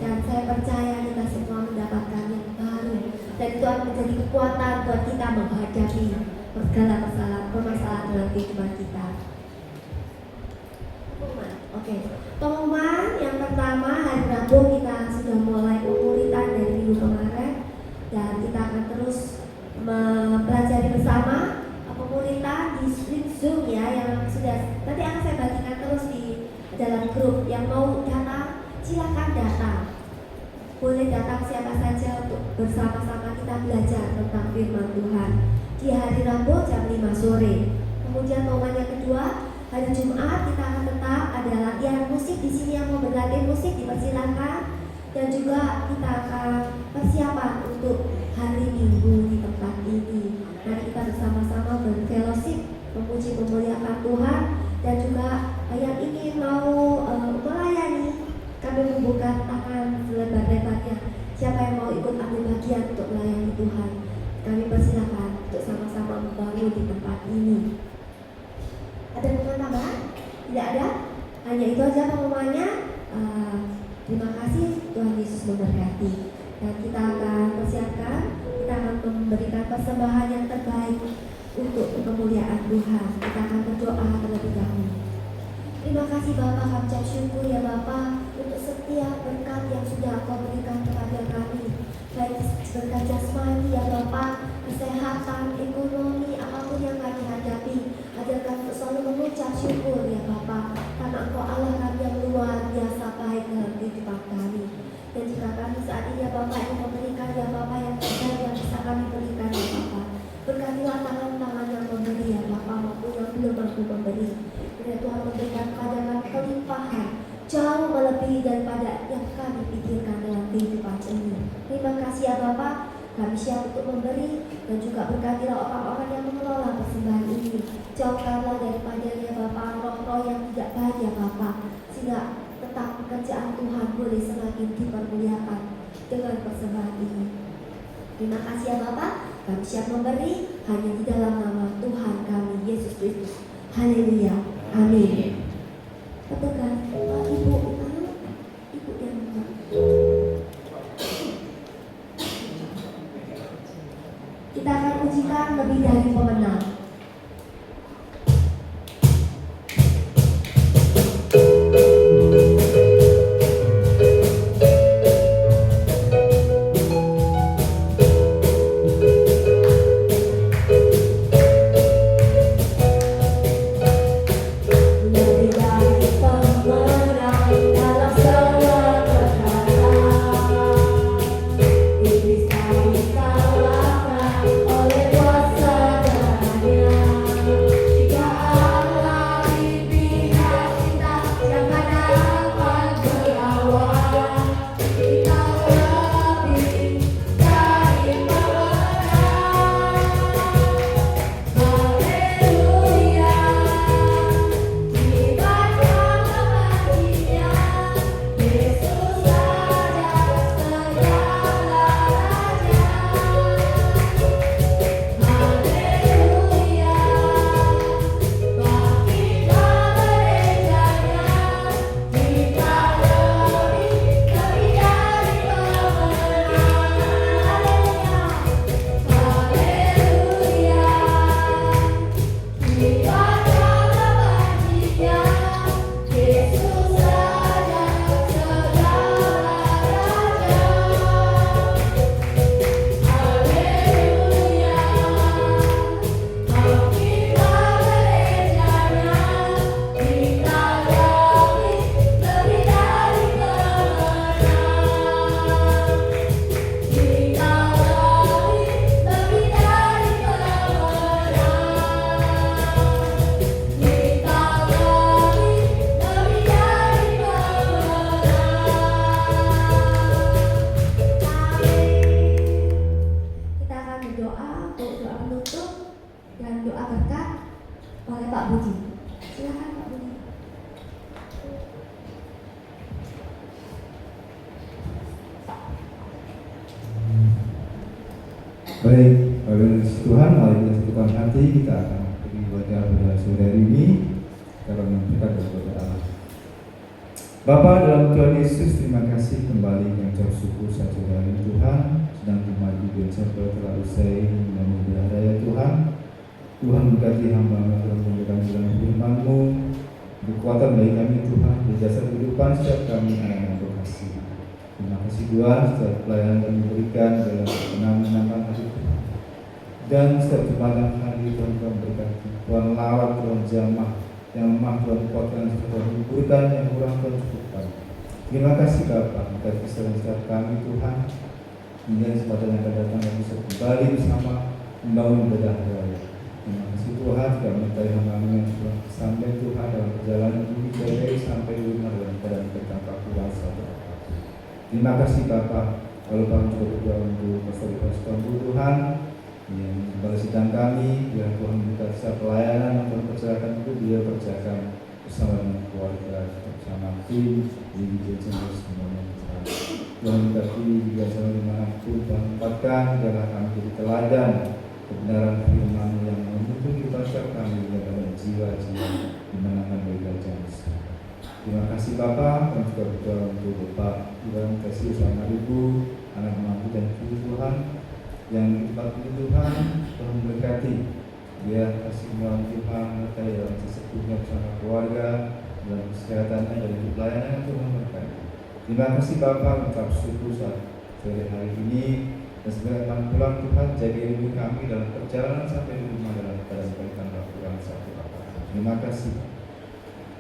dan saya percaya kita semua mendapatkan yang baru, dan itu akan menjadi kekuatan buat kita menghadapi segala permasalahan dalam kehidupan kita. Oke, pengumuman yang pertama, hari Rabu kita sudah mulai pemuritan dari minggu kemarin, dan kita akan terus mempelajari bersama pemuritan di stream Zoom ya, yang sudah nanti akan saya bagikan terus di dalam grup. Yang mau datang silakan datang, boleh datang siapa saja untuk bersama-sama kita belajar tentang firman Tuhan di hari Rabu jam 5 sore. Kemudian momen yang kedua, hari Jumat kita akan tetap ada latihan musik di sini. Yang mau berlatih musik dipersilakan, dan juga kita akan persiapan untuk hari Minggu di tempat ini. Mari kita bersama-sama berfellowship, memuji memuliakan Tuhan, dan juga yang ingin mau melayani, kami membuka tangan selebar-lebarnya. Siapa yang mau ikut ambil bagian untuk melayani Tuhan, kami persilakan untuk sama-sama membangun di tempat ini. Ada pengumuman tambahan? Tidak ada? Hanya itu aja pengumumannya. Terima kasih, Tuhan Yesus memberkati. Dan kita akan persiapkan, kita akan memberikan persembahan yang terbaik untuk kemuliaan Tuhan. Kita akan berdoa terlebih dahulu. Terima kasih Bapak, kami ucap syukur ya Bapak untuk setiap berkat yang sudah Kau berikan kepada kami, baik berkat jasmani ya Bapak, kesehatan, ekonomi, apapun yang kami hadapi. Ajar kami untuk selalu mengucap syukur ya Bapak, karena Engkau Allah kami yang luar biasa baik dalam kehidupan kami. Dan jika kami saat ini ya Bapak ingin memberikan ya Bapak yang terbaik yang bisa kami berikan ya Bapak, berkatilah tangan-tangan yang memberi ya Bapak maupun yang belum mampu memberi. Biar Tuhan memberikan kepada kami kelimpahan jauh melebihi daripada yang kami pikirkan dalam kehidupan ini. Terima kasih ya Bapak, kami siap untuk memberi, dan juga berkatilah orang-orang yang mengelola persembahan ini. Jauhkanlah daripada ya Bapak roh-roh yang tidak baik ya Bapak, sehingga tetap pekerjaan Tuhan boleh semakin dipermuliakan dengan persembahan ini. Terima kasih ya Bapak, kami siap memberi hanya di dalam nama Tuhan kami Yesus Kristus. Haleluya, amin. Petugas, Ibu yang kita akan ujikan lebih dari pemenang. Oleh kuasa Baik, oleh Tuhan, mari kita satukan hati, kita akan beribadah pada sore hari ini. Kita akan memberikan kepada Allah. Bapa dalam Tuhan Yesus, terima kasih kembali yang jauh syukur satu hari Tuhan. Sedang dimaju dan sampai telah usai memenuhi raya Tuhan. Tuhan berkati hamba-Mu dalam memberikan jalan firman-Mu, kekuatan bagi kami Tuhan, di dasar kehidupan setiap kami anak-anak berkasih. Terima kasih Tuhan setiap pelayanan yang diberikan dalam menang-menangkan hari Tuhan. Dan setiap jemaat hari Tuhan memberikan Tuhan lawat, Tuhan jamah, yang lemah Tuhan kuatkan, Tuhan hiburkan, yang kurang Tuhan cukupkan. Terima kasih Bapa, atas kesalahan setiap kami Tuhan. Hingga kesempatan yang akan datang kami bisa kembali bersama membangun ibadah raya. Terima kasih Tuhan, juga menyertai hamba-Mu yang telah sampai Tuhan dalam perjalanan ini dari sampai rumah dalam keadaan bertangkap kuasa. Terima kasih Bapa, kalau kami juga berdoa untuk pastor Tuhan yang kembali sidang kami, biar Tuhan minta setiap pelayanan yang Tuhan percayakan itu dia kerjakan bersama dengan keluarga, bersama tim, di Jawa semuanya. Tuhan berkati juga sama dimanapun Tuhan tempatkan, biarlah kami jadi teladan kebenaran firman yang menuntun kita setiap kami kepada jiwa-jiwa dimenangkan bagi kerajaan. Terima kasih Bapa, kami juga berdoa untuk Bapak Tuhan kasih sama Ibu, anak mampu dan cucu Tuhan yang di tempat ini Tuhan, Tuhan memberkati dia kasih melalui Tuhan mereka dalam sesepuhnya bersama keluarga dalam kesehatannya dan pelayanan yang Tuhan berkati. Terima kasih Bapa, mengucap syukur saat sore hari ini dan sebagai pulang Tuhan jaga ibu kami dalam perjalanan sampai di rumah dalam keadaan berikan pulang satu Bapa. Terima kasih.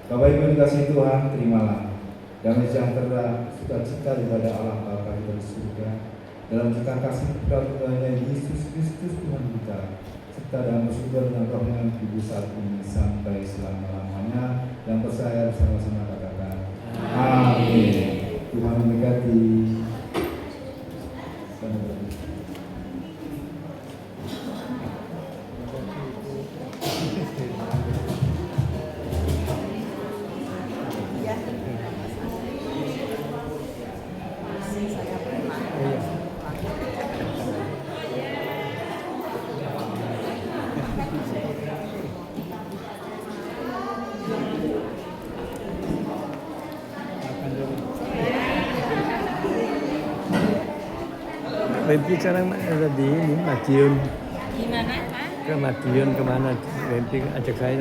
Bapak Ibu dikasih Tuhan, terimalah damai sejahtera sukacita daripada Allah Bapa di surga dalam cita kasih kepada Yesus Kristus Tuhan kita, serta dalam bersyukur dengan roh yang kudus saat ini sampai selama-lamanya, dan percaya bersama-sama katakan amin. Tuhan memberkati. Rempi sekarang ada di ini Madiun. Gimana, Pak? Ke Madiun kemana? Rempi ajak saya.